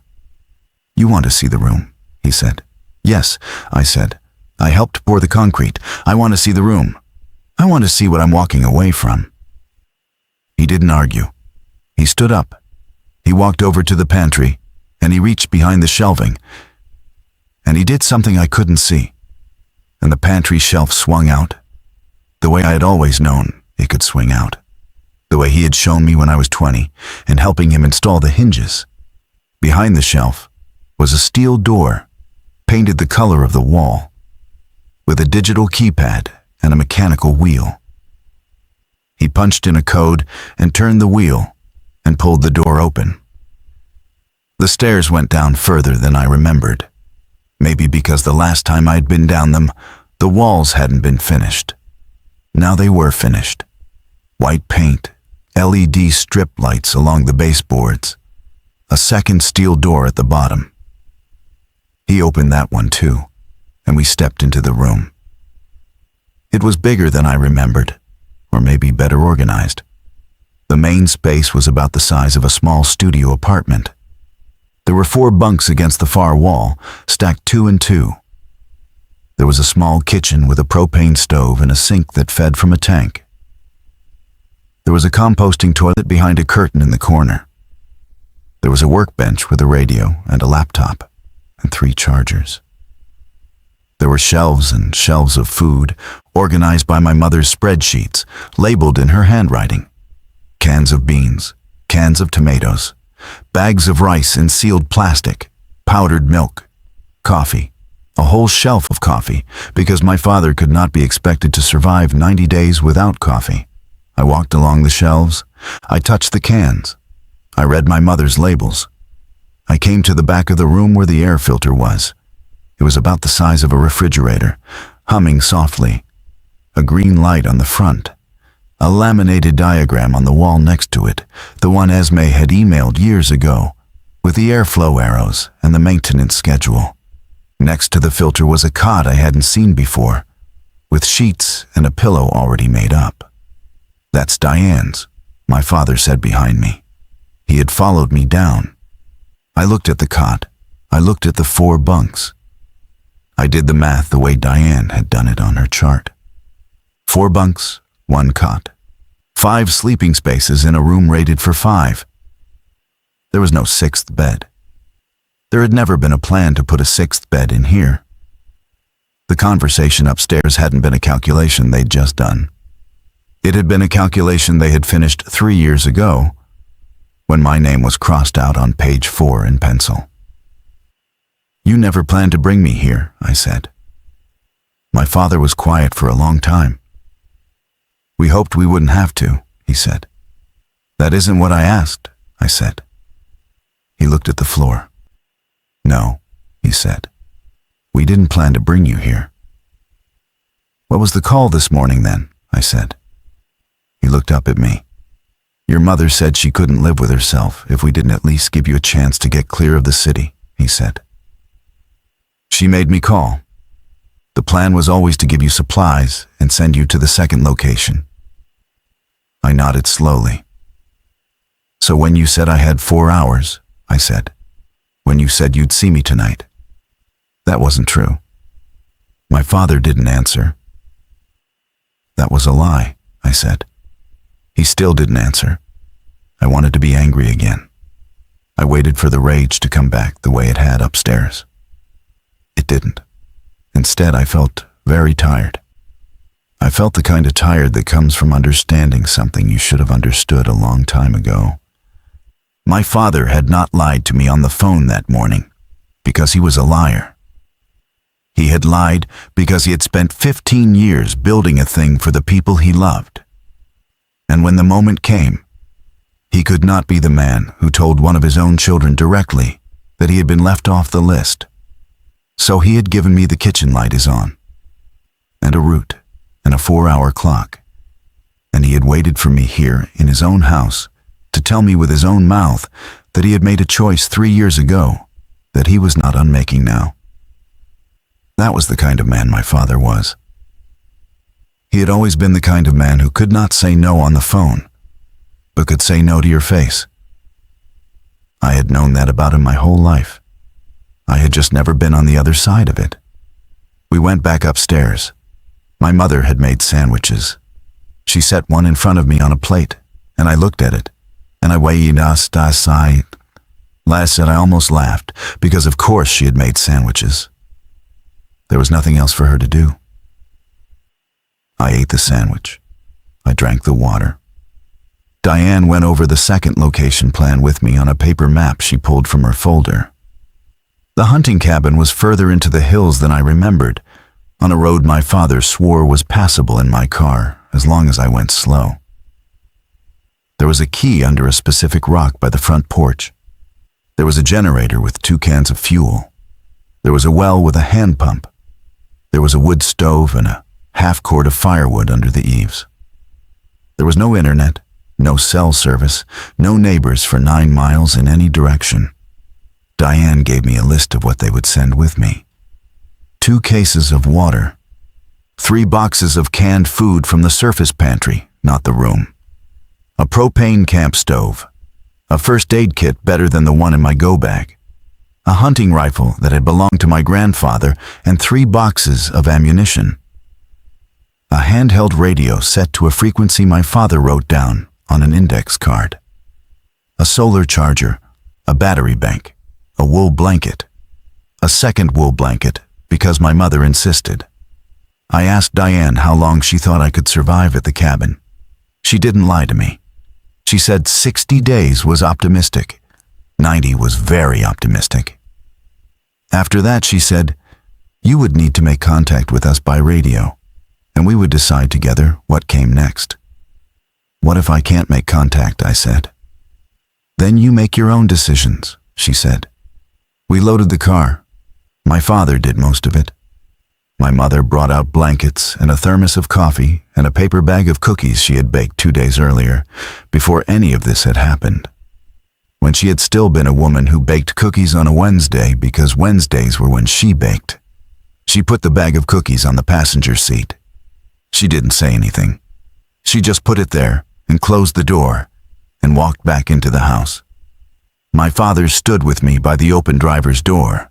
"You want to see the room?" he said. "Yes," I said. "I helped pour the concrete. I want to see the room. I want to see what I'm walking away from." He didn't argue. He stood up. He walked over to the pantry, and he reached behind the shelving, and he did something I couldn't see, and the pantry shelf swung out, the way I had always known it could swing out, the way he had shown me when I was 20 and helping him install the hinges. Behind the shelf was a steel door, painted the color of the wall, with a digital keypad and a mechanical wheel. He punched in a code and turned the wheel and pulled the door open. The stairs went down further than I remembered, maybe because the last time I'd been down them, the walls hadn't been finished. Now they were finished. White paint, LED strip lights along the baseboards, a second steel door at the bottom. He opened that one too, and we stepped into the room. It was bigger than I remembered, or maybe better organized. The main space was about the size of a small studio apartment. There were 4 bunks against the far wall, stacked 2 and 2. There was a small kitchen with a propane stove and a sink that fed from a tank. There was a composting toilet behind a curtain in the corner. There was a workbench with a radio and a laptop and 3 chargers. There were shelves and shelves of food, organized by my mother's spreadsheets, labeled in her handwriting. Cans of beans, cans of tomatoes, bags of rice in sealed plastic, powdered milk, coffee, a whole shelf of coffee, because my father could not be expected to survive 90 days without coffee. I walked along the shelves. I touched the cans. I read my mother's labels. I came to the back of the room where the air filter was. It was about the size of a refrigerator, humming softly. A green light on the front. A laminated diagram on the wall next to it, the one Esme had emailed years ago, with the airflow arrows and the maintenance schedule. Next to the filter was a cot I hadn't seen before, with sheets and a pillow already made up. "That's Diane's," my father said behind me. He had followed me down. I looked at the cot. I looked at the 4 bunks. I did the math the way Diane had done it on her chart. 4 bunks, 1 cot. 5 sleeping spaces in a room rated for 5. There was no 6th bed. There had never been a plan to put a 6th bed in here. The conversation upstairs hadn't been a calculation they'd just done. It had been a calculation they had finished 3 years ago, when my name was crossed out on page 4 in pencil. "You never planned to bring me here," I said. My father was quiet for a long time. "We hoped we wouldn't have to," he said. "That isn't what I asked," I said. He looked at the floor. "No," he said. "We didn't plan to bring you here." "What was the call this morning then?" I said. He looked up at me. "Your mother said she couldn't live with herself if we didn't at least give you a chance to get clear of the city," he said. "She made me call. The plan was always to give you supplies and send you to the 2nd location." I nodded slowly. "So when you said I had 4 hours," I said, "when you said you'd see me tonight, that wasn't true." My father didn't answer. "That was a lie," I said. He still didn't answer. I wanted to be angry again. I waited for the rage to come back the way it had upstairs. It didn't. Instead, I felt very tired. I felt the kind of tired that comes from understanding something you should have understood a long time ago. My father had not lied to me on the phone that morning because he was a liar. He had lied because he had spent 15 years building a thing for the people he loved. And when the moment came, he could not be the man who told one of his own children directly that he had been left off the list. So he had given me the kitchen light is on, and a route, and a 4-hour clock, and he had waited for me here in his own house to tell me with his own mouth that he had made a choice 3 years ago that he was not unmaking now. That was the kind of man my father was. He had always been the kind of man who could not say no on the phone, but could say no to your face. I had known that about him my whole life. I had just never been on the other side of it. We went back upstairs. My mother had made sandwiches. She set one in front of me on a plate, and I looked at it, and I weighed us aside. Last said I almost laughed, because of course she had made sandwiches. There was nothing else for her to do. I ate the sandwich. I drank the water. Diane went over the 2nd location plan with me on a paper map she pulled from her folder. The hunting cabin was further into the hills than I remembered, on a road my father swore was passable in my car as long as I went slow. There was a key under a specific rock by the front porch. There was a generator with 2 cans of fuel. There was a well with a hand pump. There was a wood stove and a half-cord of firewood under the eaves. There was no internet, no cell service, no neighbors for 9 miles in any direction. Diane gave me a list of what they would send with me. 2 cases of water. 3 boxes of canned food from the surface pantry, not the room. a propane camp stove, a first aid kit better than the one in my go bag, a hunting rifle that had belonged to my grandfather, and 3 boxes of ammunition. A handheld radio set to a frequency my father wrote down on an index card. A solar charger, a battery bank, a wool blanket, a second wool blanket because my mother insisted. I asked Diane how long she thought I could survive at the cabin. She didn't lie to me. She said 60 days was optimistic. 90 was very optimistic. After that, she said, you would need to make contact with us by radio, and we would decide together what came next. What if I can't make contact, I said. Then you make your own decisions, she said. We loaded the car. My father did most of it. My mother brought out blankets and a thermos of coffee and a paper bag of cookies she had baked 2 days earlier, before any of this had happened. When she had still been a woman who baked cookies on a Wednesday because Wednesdays were when she baked. She put the bag of cookies on the passenger seat. She didn't say anything. She just put it there and closed the door and walked back into the house. My father stood with me by the open driver's door.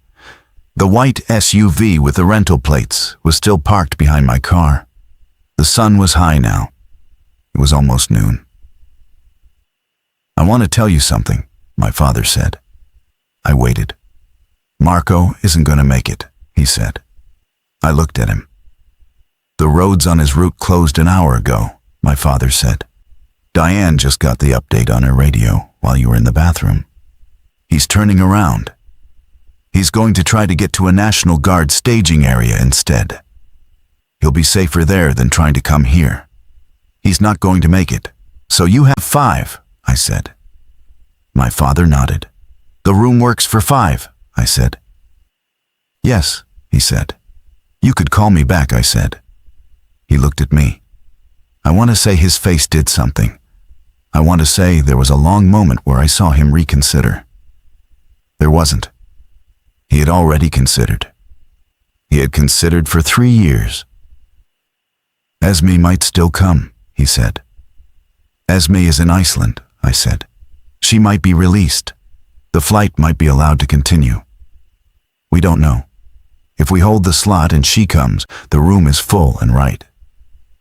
The white SUV with the rental plates was still parked behind my car. The sun was high now. It was almost noon. I want to tell you something, my father said. I waited. Marco isn't going to make it, he said. I looked at him. The roads on his route closed an hour ago, my father said. Diane just got the update on her radio while you were in the bathroom. He's turning around. He's going to try to get to a National Guard staging area instead. He'll be safer there than trying to come here. He's not going to make it. So you have 5, I said. My father nodded. The room works for 5, I said. Yes, he said. You could call me back, I said. He looked at me. I want to say his face did something. I want to say there was a long moment where I saw him reconsider. There wasn't. He had already considered. He had considered for 3 years. Esme might still come, he said. Esme is in Iceland, I said. She might be released. The flight might be allowed to continue. We don't know. If we hold the slot and she comes, the room is full and right.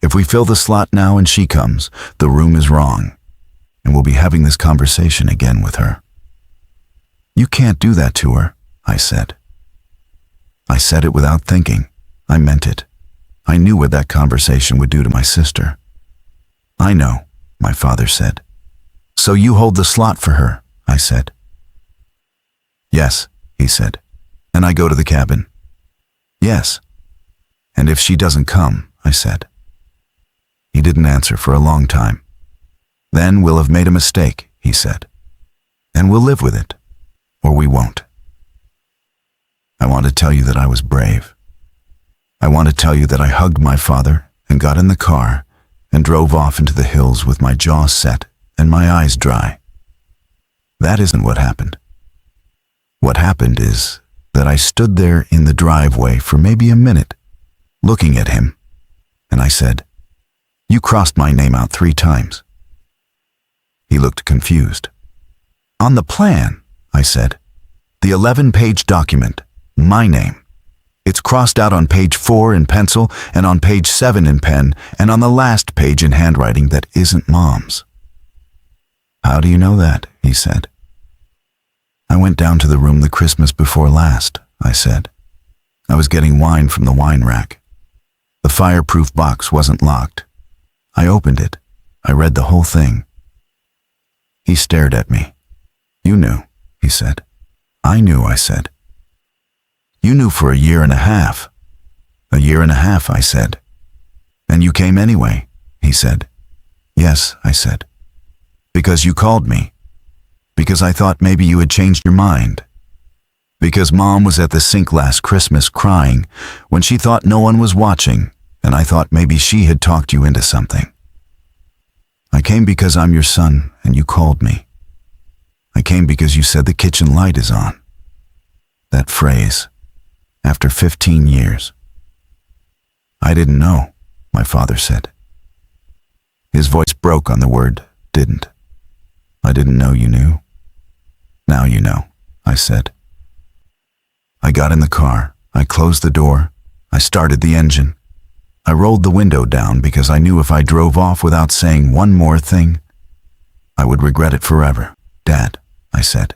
If we fill the slot now and she comes, the room is wrong, and we'll be having this conversation again with her. You can't do that to her, I said. I said it without thinking. I meant it. I knew what that conversation would do to my sister. I know, my father said. So you hold the slot for her, I said. Yes, he said. And I go to the cabin. Yes. And if she doesn't come, I said. He didn't answer for a long time. Then we'll have made a mistake, he said. And we'll live with it, or we won't. I want to tell you that I was brave. I want to tell you that I hugged my father and got in the car and drove off into the hills with my jaw set and my eyes dry. That isn't what happened. What happened is that I stood there in the driveway for maybe a minute, looking at him, and I said, "You crossed my name out 3 times. He looked confused. "On the plan," I said. "The 11-page document, my name. It's crossed out on page 4 in pencil and on page 7 in pen and on the last page in handwriting that isn't Mom's." "How do you know that?" he said. "I went down to the room the Christmas before last," I said. "I was getting wine from the wine rack. The fireproof box wasn't locked. I opened it. I read the whole thing." He stared at me. "You knew," he said. "I knew," I said. "You knew for a year and a half." "A year and a half," I said. "And you came anyway," he said. "Yes," I said. "Because you called me. Because I thought maybe you had changed your mind. Because Mom was at the sink last Christmas crying when she thought no one was watching, and I thought maybe she had talked you into something. I came because I'm your son and you called me. I came because you said the kitchen light is on." That phrase, after 15 years. "I didn't know," my father said. His voice broke on the word Didn't. I didn't know you knew. Now you know, I said. I got in the car. I closed the door. I started the engine. I rolled the window down because I knew if I drove off without saying one more thing, I would regret it forever. Dad, I said.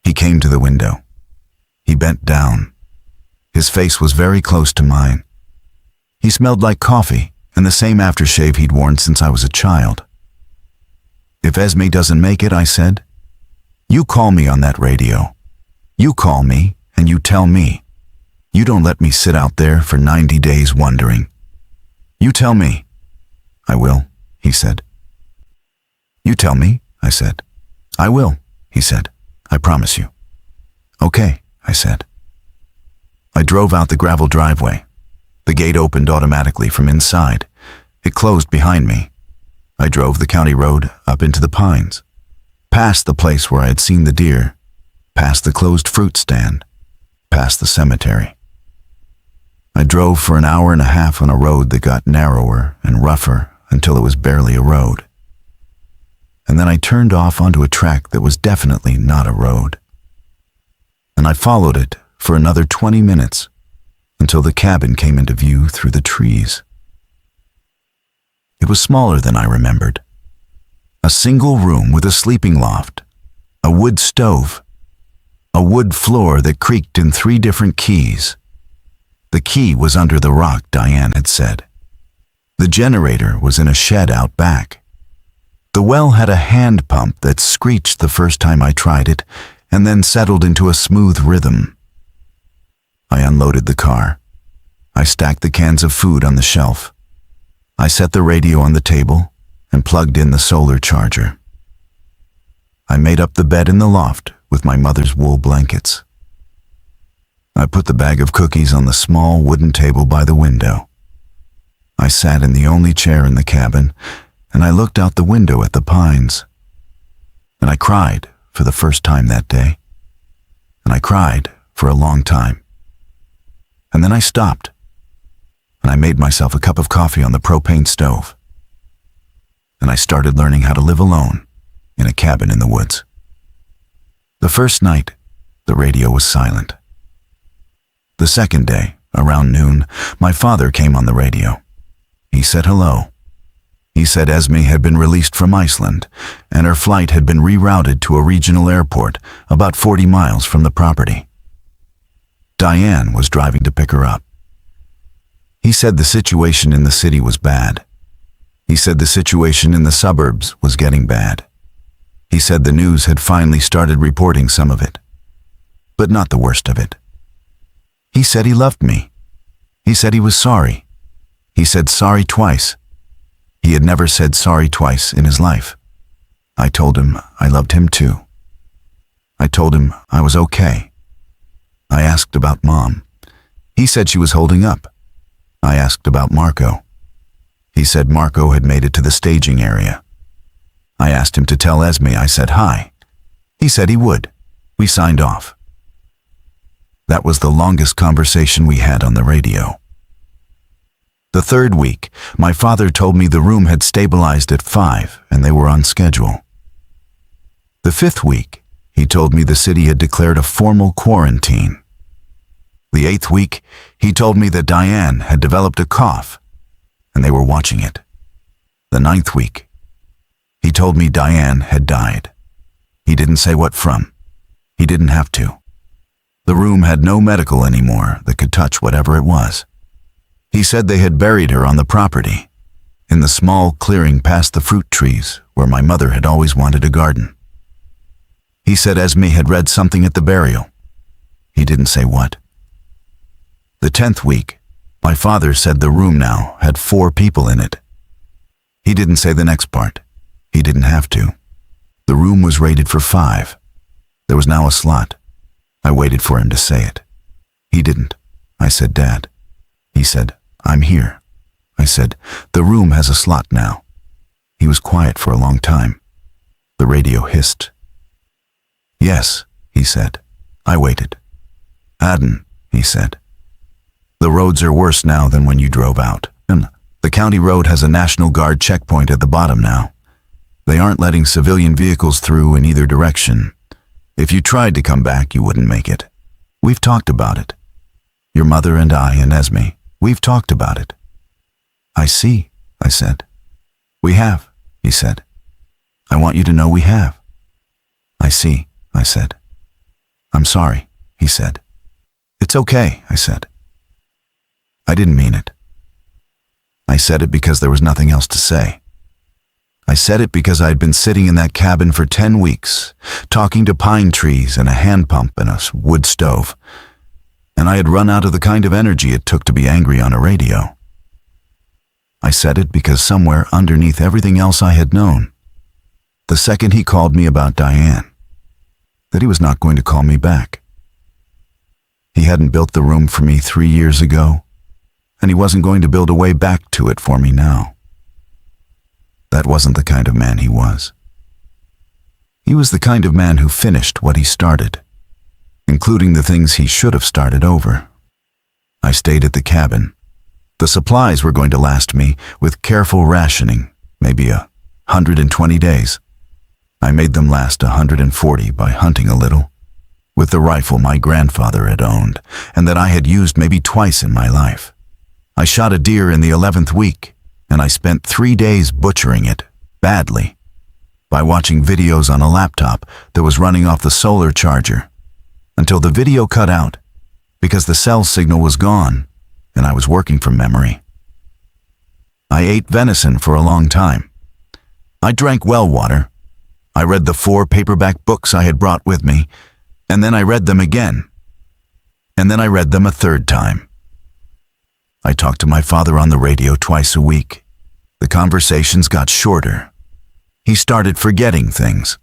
He came to the window. He bent down. His face was very close to mine. He smelled like coffee and the same aftershave he'd worn since I was a child. If Esme doesn't make it, I said, you call me on that radio. You call me and you tell me. You don't let me sit out there for 90 days wondering. You tell me. I will, he said. You tell me, I said. I will, he said. I promise you. Okay, I said. I drove out the gravel driveway. The gate opened automatically from inside. It closed behind me. I drove the county road up into the pines, past the place where I had seen the deer, past the closed fruit stand, past the cemetery. I drove for an hour and a half on a road that got narrower and rougher until it was barely a road. And then I turned off onto a track that was definitely not a road. And I followed it for another 20 minutes until the cabin came into view through the trees. It was smaller than I remembered. A single room with a sleeping loft, a wood stove, a wood floor that creaked in 3 different keys. The key was under the rock, Diane had said. The generator was in a shed out back. The well had a hand pump that screeched the first time I tried it and then settled into a smooth rhythm. I unloaded the car. I stacked the cans of food on the shelf. I set the radio on the table and plugged in the solar charger. I made up the bed in the loft with my mother's wool blankets. I put the bag of cookies on the small wooden table by the window. I sat in the only chair in the cabin, and I looked out the window at the pines. And I cried for the first time that day. And I cried for a long time. And then I stopped, and I made myself a cup of coffee on the propane stove. And I started learning how to live alone in a cabin in the woods. The first night, the radio was silent. The second day, around noon, my father came on the radio. He said hello. He said Esme had been released from Iceland, and her flight had been rerouted to a regional airport about 40 miles from the property. Diane was driving to pick her up. He said the situation in the city was bad. He said the situation in the suburbs was getting bad. He said the news had finally started reporting some of it, but not the worst of it. He said he loved me. He said he was sorry. He said sorry twice. He had never said sorry twice in his life. I told him I loved him too. I told him I was okay. I asked about Mom. He said she was holding up. I asked about Marco. He said Marco had made it to the staging area. I asked him to tell Esme I said hi. He said he would. We signed off. That was the longest conversation we had on the radio. The third week, my father told me the room had stabilized at 5 and they were on schedule. The 5th week, he told me the city had declared a formal quarantine. The 8th week, he told me that Diane had developed a cough and they were watching it. The 9th week, he told me Diane had died. He didn't say what from. He didn't have to. The room had no medical anymore that could touch whatever it was. He said they had buried her on the property, in the small clearing past the fruit trees where my mother had always wanted a garden. He said Esme had read something at the burial. He didn't say what. The 10th week, my father said the room now had 4 people in it. He didn't say the next part. He didn't have to. The room was rated for 5. There was now a slot. I waited for him to say it. He didn't. I said, Dad. He said, I'm here. I said, the room has a slot now. He was quiet for a long time. The radio hissed. Yes, he said. I waited. Aden, he said. The roads are worse now than when you drove out. And the county road has a National Guard checkpoint at the bottom now. They aren't letting civilian vehicles through in either direction. If you tried to come back, you wouldn't make it. We've talked about it. Your mother and I and Esme, we've talked about it. I see, I said. We have, he said. I want you to know we have. I see, I said. I'm sorry, he said. It's okay, I said. I didn't mean it. I said it because there was nothing else to say. I said it because I had been sitting in that cabin for 10 weeks, talking to pine trees and a hand pump and a wood stove, and I had run out of the kind of energy it took to be angry on a radio. I said it because somewhere underneath everything else I had known, the second he called me about Diane, that he was not going to call me back. He hadn't built the room for me 3 years ago, and he wasn't going to build a way back to it for me now. That wasn't the kind of man he was. He was the kind of man who finished what he started, including the things he should have started over. I stayed at the cabin. The supplies were going to last me, with careful rationing, maybe 120 days. I made them last 140 by hunting a little, with the rifle my grandfather had owned, and that I had used maybe twice in my life. I shot a deer in the 11th week, and I spent 3 days butchering it, badly, by watching videos on a laptop that was running off the solar charger, until the video cut out, because the cell signal was gone, and I was working from memory. I ate venison for a long time. I drank well water. I read the 4 paperback books I had brought with me, and then I read them again. And then I read them a 3rd time. I talked to my father on the radio twice a week. The conversations got shorter. He started forgetting things.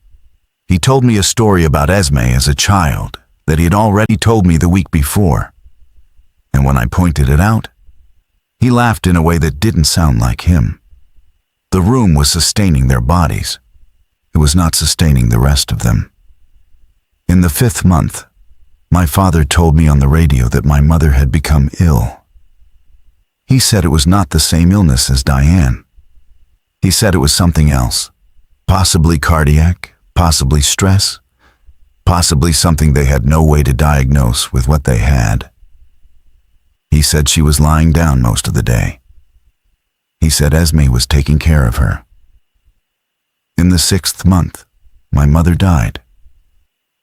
He told me a story about Esme as a child that he had already told me the week before. And when I pointed it out, he laughed in a way that didn't sound like him. The room was sustaining their bodies. It was not sustaining the rest of them. In the 5th month, my father told me on the radio that my mother had become ill. He said it was not the same illness as Diane. He said it was something else, possibly cardiac, possibly stress, possibly something they had no way to diagnose with what they had. He said she was lying down most of the day. He said Esme was taking care of her. In the 6th month, my mother died.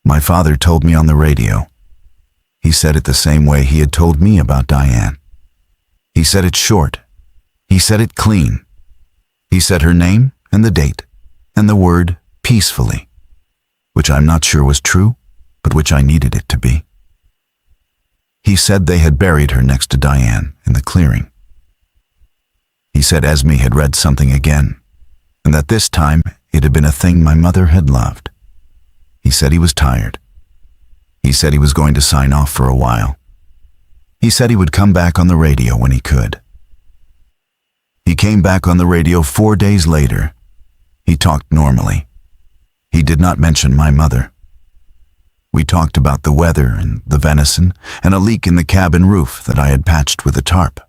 My father told me on the radio. He said it the same way he had told me about Diane. He said it short. He said it clean. He said her name and the date and the word peacefully, which I'm not sure was true, but which I needed it to be. He said they had buried her next to Diane in the clearing. He said Esme had read something again, and that this time it had been a thing my mother had loved. He said he was tired. He said he was going to sign off for a while. He said he would come back on the radio when he could. He came back on the radio 4 days later. He talked normally. He did not mention my mother. We talked about the weather and the venison and a leak in the cabin roof that I had patched with a tarp.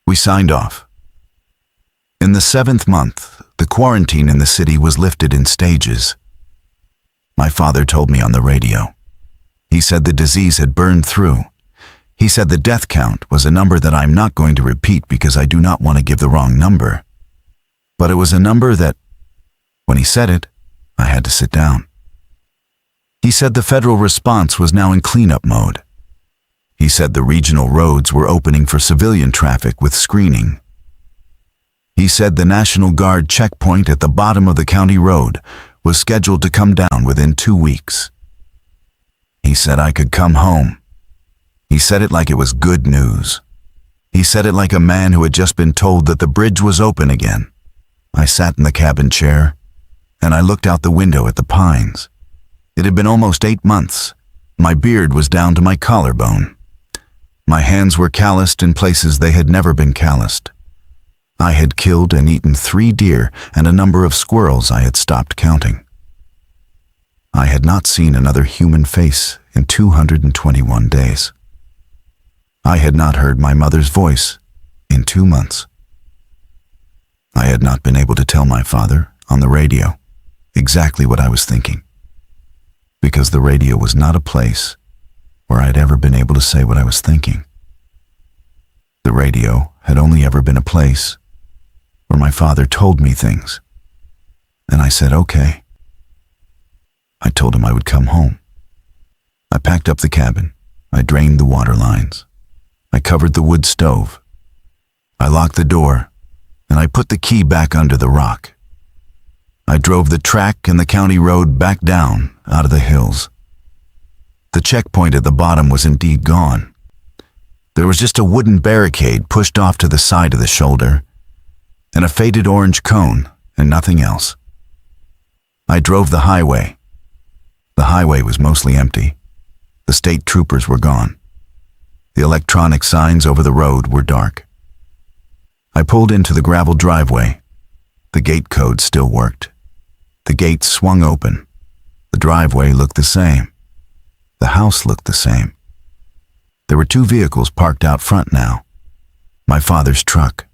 We signed off. In the 7th month, the quarantine in the city was lifted in stages. My father told me on the radio. He said the disease had burned through. He said the death count was a number that I'm not going to repeat because I do not want to give the wrong number. But it was a number that, when he said it, I had to sit down. He said the federal response was now in cleanup mode. He said the regional roads were opening for civilian traffic with screening. He said the National Guard checkpoint at the bottom of the county road was scheduled to come down within 2 weeks. He said I could come home. He said it like it was good news. He said it like a man who had just been told that the bridge was open again. I sat in the cabin chair, and I looked out the window at the pines. It had been almost 8 months. My beard was down to my collarbone. My hands were calloused in places they had never been calloused. I had killed and eaten 3 deer and a number of squirrels I had stopped counting. I had not seen another human face in 221 days. I had not heard my mother's voice in 2 months. I had not been able to tell my father, on the radio, exactly what I was thinking. Because the radio was not a place where I had ever been able to say what I was thinking. The radio had only ever been a place where my father told me things, and I said, okay. I told him I would come home. I packed up the cabin. I drained the water lines. I covered the wood stove. I locked the door, and I put the key back under the rock. I drove the track and the county road back down out of the hills. The checkpoint at the bottom was indeed gone. There was just a wooden barricade pushed off to the side of the shoulder, and a faded orange cone, and nothing else. I drove the highway. The highway was mostly empty. The state troopers were gone. The electronic signs over the road were dark. I pulled into the gravel driveway. The gate code still worked. The gates swung open. The driveway looked the same. The house looked the same. There were two vehicles parked out front now. My father's truck,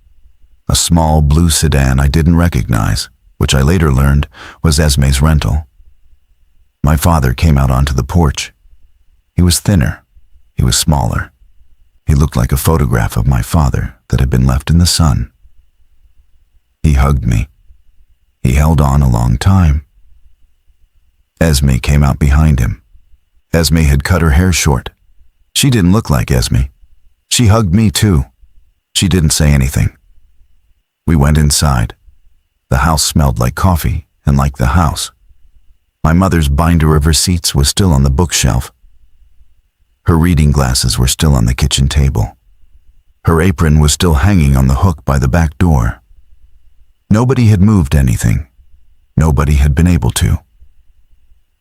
a small blue sedan I didn't recognize, which I later learned was Esme's rental. My father came out onto the porch. He was thinner. He was smaller. He looked like a photograph of my father that had been left in the sun. He hugged me. He held on a long time. Esme came out behind him. Esme had cut her hair short. She didn't look like Esme. She hugged me too. She didn't say anything. We went inside. The house smelled like coffee and like the house. My mother's binder of receipts was still on the bookshelf. Her reading glasses were still on the kitchen table. Her apron was still hanging on the hook by the back door. Nobody had moved anything. Nobody had been able to.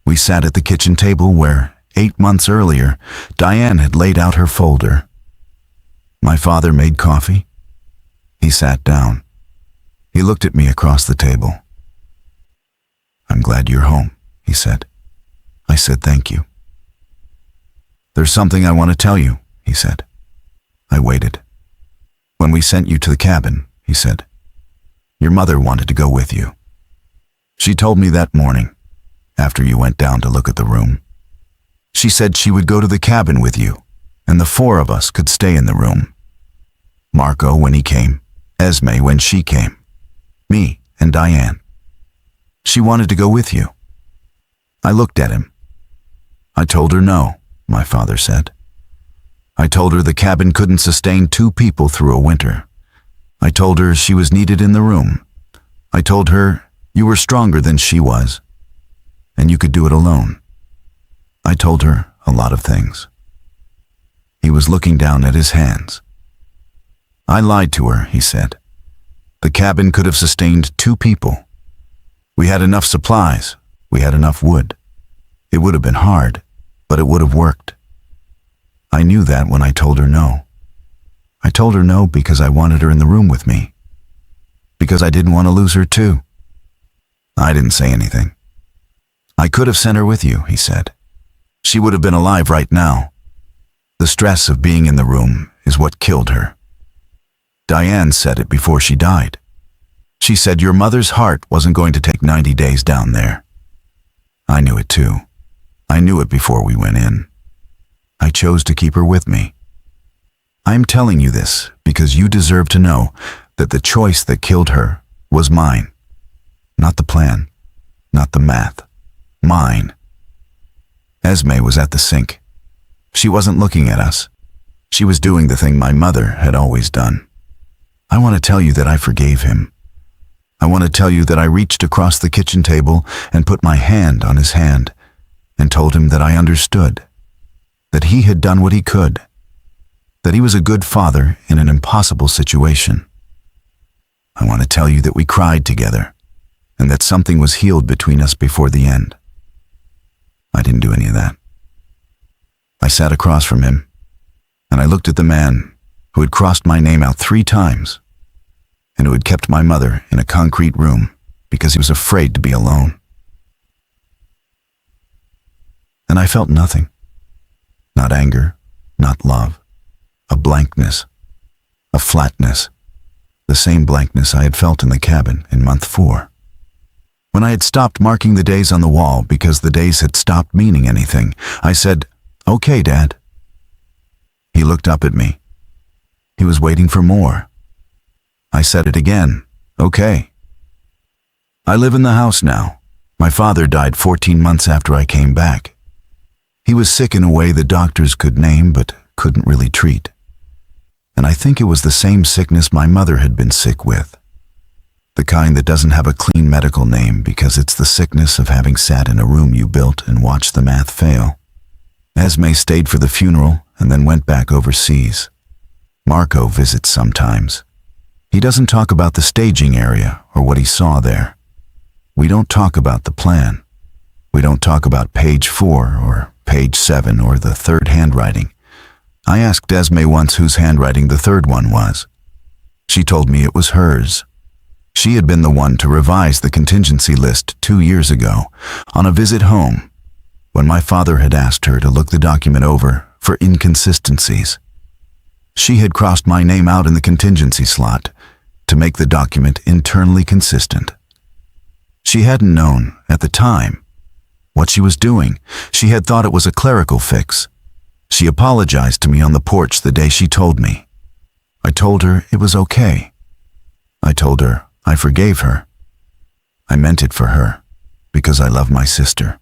We sat at the kitchen table where, 8 months earlier, Diane had laid out her folder. My father made coffee. He sat down. He looked at me across the table. "I'm glad you're home," he said. I said, "Thank you." "There's something I want to tell you," he said. I waited. "When we sent you to the cabin," he said, "your mother wanted to go with you. She told me that morning, after you went down to look at the room. She said she would go to the cabin with you, and the 4 of us could stay in the room. Marco when he came, Esme when she came, me and Diane. She wanted to go with you." I looked at him. "I told her no," my father said. "I told her the cabin couldn't sustain 2 people through a winter. I told her she was needed in the room. I told her you were stronger than she was, and you could do it alone. I told her a lot of things." He was looking down at his hands. "I lied to her," he said. "The cabin could have sustained 2 people. We had enough supplies. We had enough wood. It would have been hard, but it would have worked. I knew that when I told her no. I told her no because I wanted her in the room with me. Because I didn't want to lose her too." I didn't say anything. "I could have sent her with you," he said. "She would have been alive right now. The stress of being in the room is what killed her. Diane said it before she died. She said your mother's heart wasn't going to take 90 days down there. I knew it too. I knew it before we went in. I chose to keep her with me. I'm telling you this because you deserve to know that the choice that killed her was mine. Not the plan, not the math. Mine." Esme was at the sink. She wasn't looking at us. She was doing the thing my mother had always done. I want to tell you that I forgave him. I want to tell you that I reached across the kitchen table and put my hand on his hand and told him that I understood, that he had done what he could, that he was a good father in an impossible situation. I want to tell you that we cried together and that something was healed between us before the end. I didn't do any of that. I sat across from him, and I looked at the man who had crossed my name out 3 times and who had kept my mother in a concrete room because he was afraid to be alone. And I felt nothing. Not anger, not love. A blankness. A flatness. The same blankness I had felt in the cabin in month 4. When I had stopped marking the days on the wall because the days had stopped meaning anything, I said, "Okay, Dad." He looked up at me. He was waiting for more. I said it again, "Okay." I live in the house now. My father died 14 months after I came back. He was sick in a way the doctors could name but couldn't really treat. And I think it was the same sickness my mother had been sick with. The kind that doesn't have a clean medical name because it's the sickness of having sat in a room you built and watched the math fail. Esme stayed for the funeral and then went back overseas. Marco visits sometimes. He doesn't talk about the staging area or what he saw there. We don't talk about the plan. We don't talk about page 4 or page 7 or the third handwriting. I asked Esme once whose handwriting the third one was. She told me it was hers. She had been the one to revise the contingency list 2 years ago on a visit home when my father had asked her to look the document over for inconsistencies. She had crossed my name out in the contingency slot to make the document internally consistent. She hadn't known, at the time, what she was doing. She had thought it was a clerical fix. She apologized to me on the porch the day she told me. I told her it was okay. I told her I forgave her. I meant it for her, because I love my sister.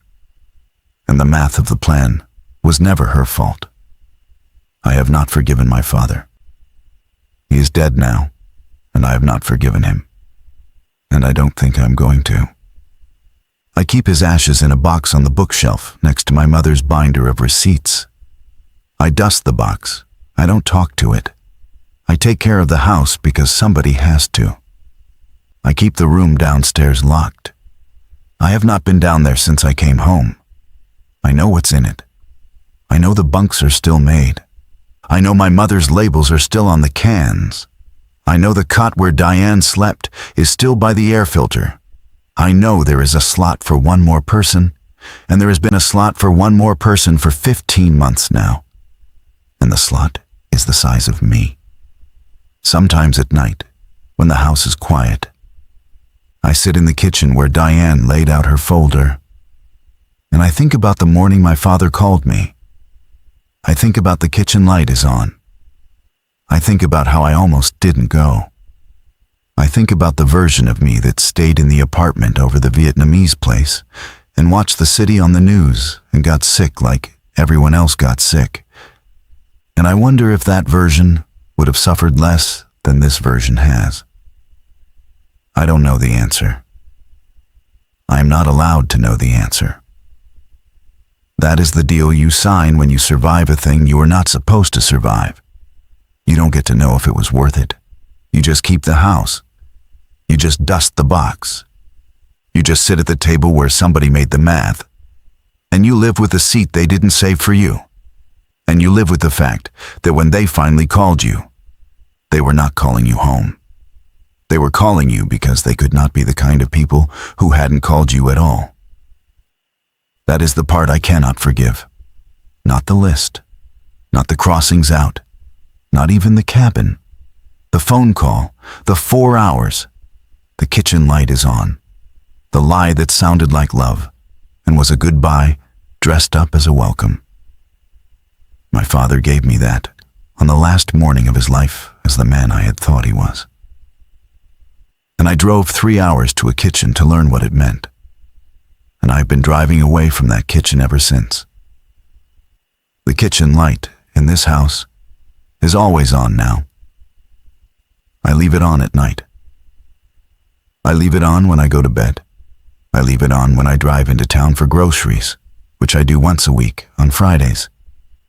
And the math of the plan was never her fault. I have not forgiven my father. He is dead now, and I have not forgiven him. And I don't think I'm going to. I keep his ashes in a box on the bookshelf next to my mother's binder of receipts. I dust the box. I don't talk to it. I take care of the house because somebody has to. I keep the room downstairs locked. I have not been down there since I came home. I know what's in it. I know the bunks are still made. I know my mother's labels are still on the cans. I know the cot where Diane slept is still by the air filter. I know there is a slot for one more person, and there has been a slot for one more person for 15 months now. And the slot is the size of me. Sometimes at night, when the house is quiet, I sit in the kitchen where Diane laid out her folder, and I think about the morning my father called me. I think about the kitchen light is on. I think about how I almost didn't go. I think about the version of me that stayed in the apartment over the Vietnamese place and watched the city on the news and got sick like everyone else got sick. And I wonder if that version would have suffered less than this version has. I don't know the answer. I am not allowed to know the answer. That is the deal you sign when you survive a thing you are not supposed to survive. You don't get to know if it was worth it. You just keep the house. You just dust the box. You just sit at the table where somebody made the math. And you live with the seat they didn't save for you. And you live with the fact that when they finally called you, they were not calling you home. They were calling you because they could not be the kind of people who hadn't called you at all. That is the part I cannot forgive. Not the list. Not the crossings out. Not even the cabin. The phone call. The 4 hours. The kitchen light is on. The lie that sounded like love and was a goodbye dressed up as a welcome. My father gave me that on the last morning of his life as the man I had thought he was. And I drove 3 hours to a kitchen to learn what it meant. And I've been driving away from that kitchen ever since. The kitchen light in this house is always on now. I leave it on at night. I leave it on when I go to bed. I leave it on when I drive into town for groceries, which I do once a week on Fridays,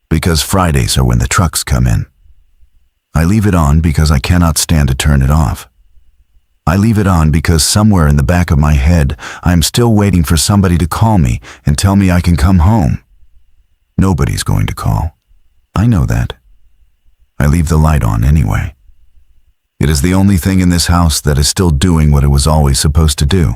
because Fridays are when the trucks come in. I leave it on because I cannot stand to turn it off. I leave it on because somewhere in the back of my head, I am still waiting for somebody to call me and tell me I can come home. Nobody's going to call. I know that. I leave the light on anyway. It is the only thing in this house that is still doing what it was always supposed to do.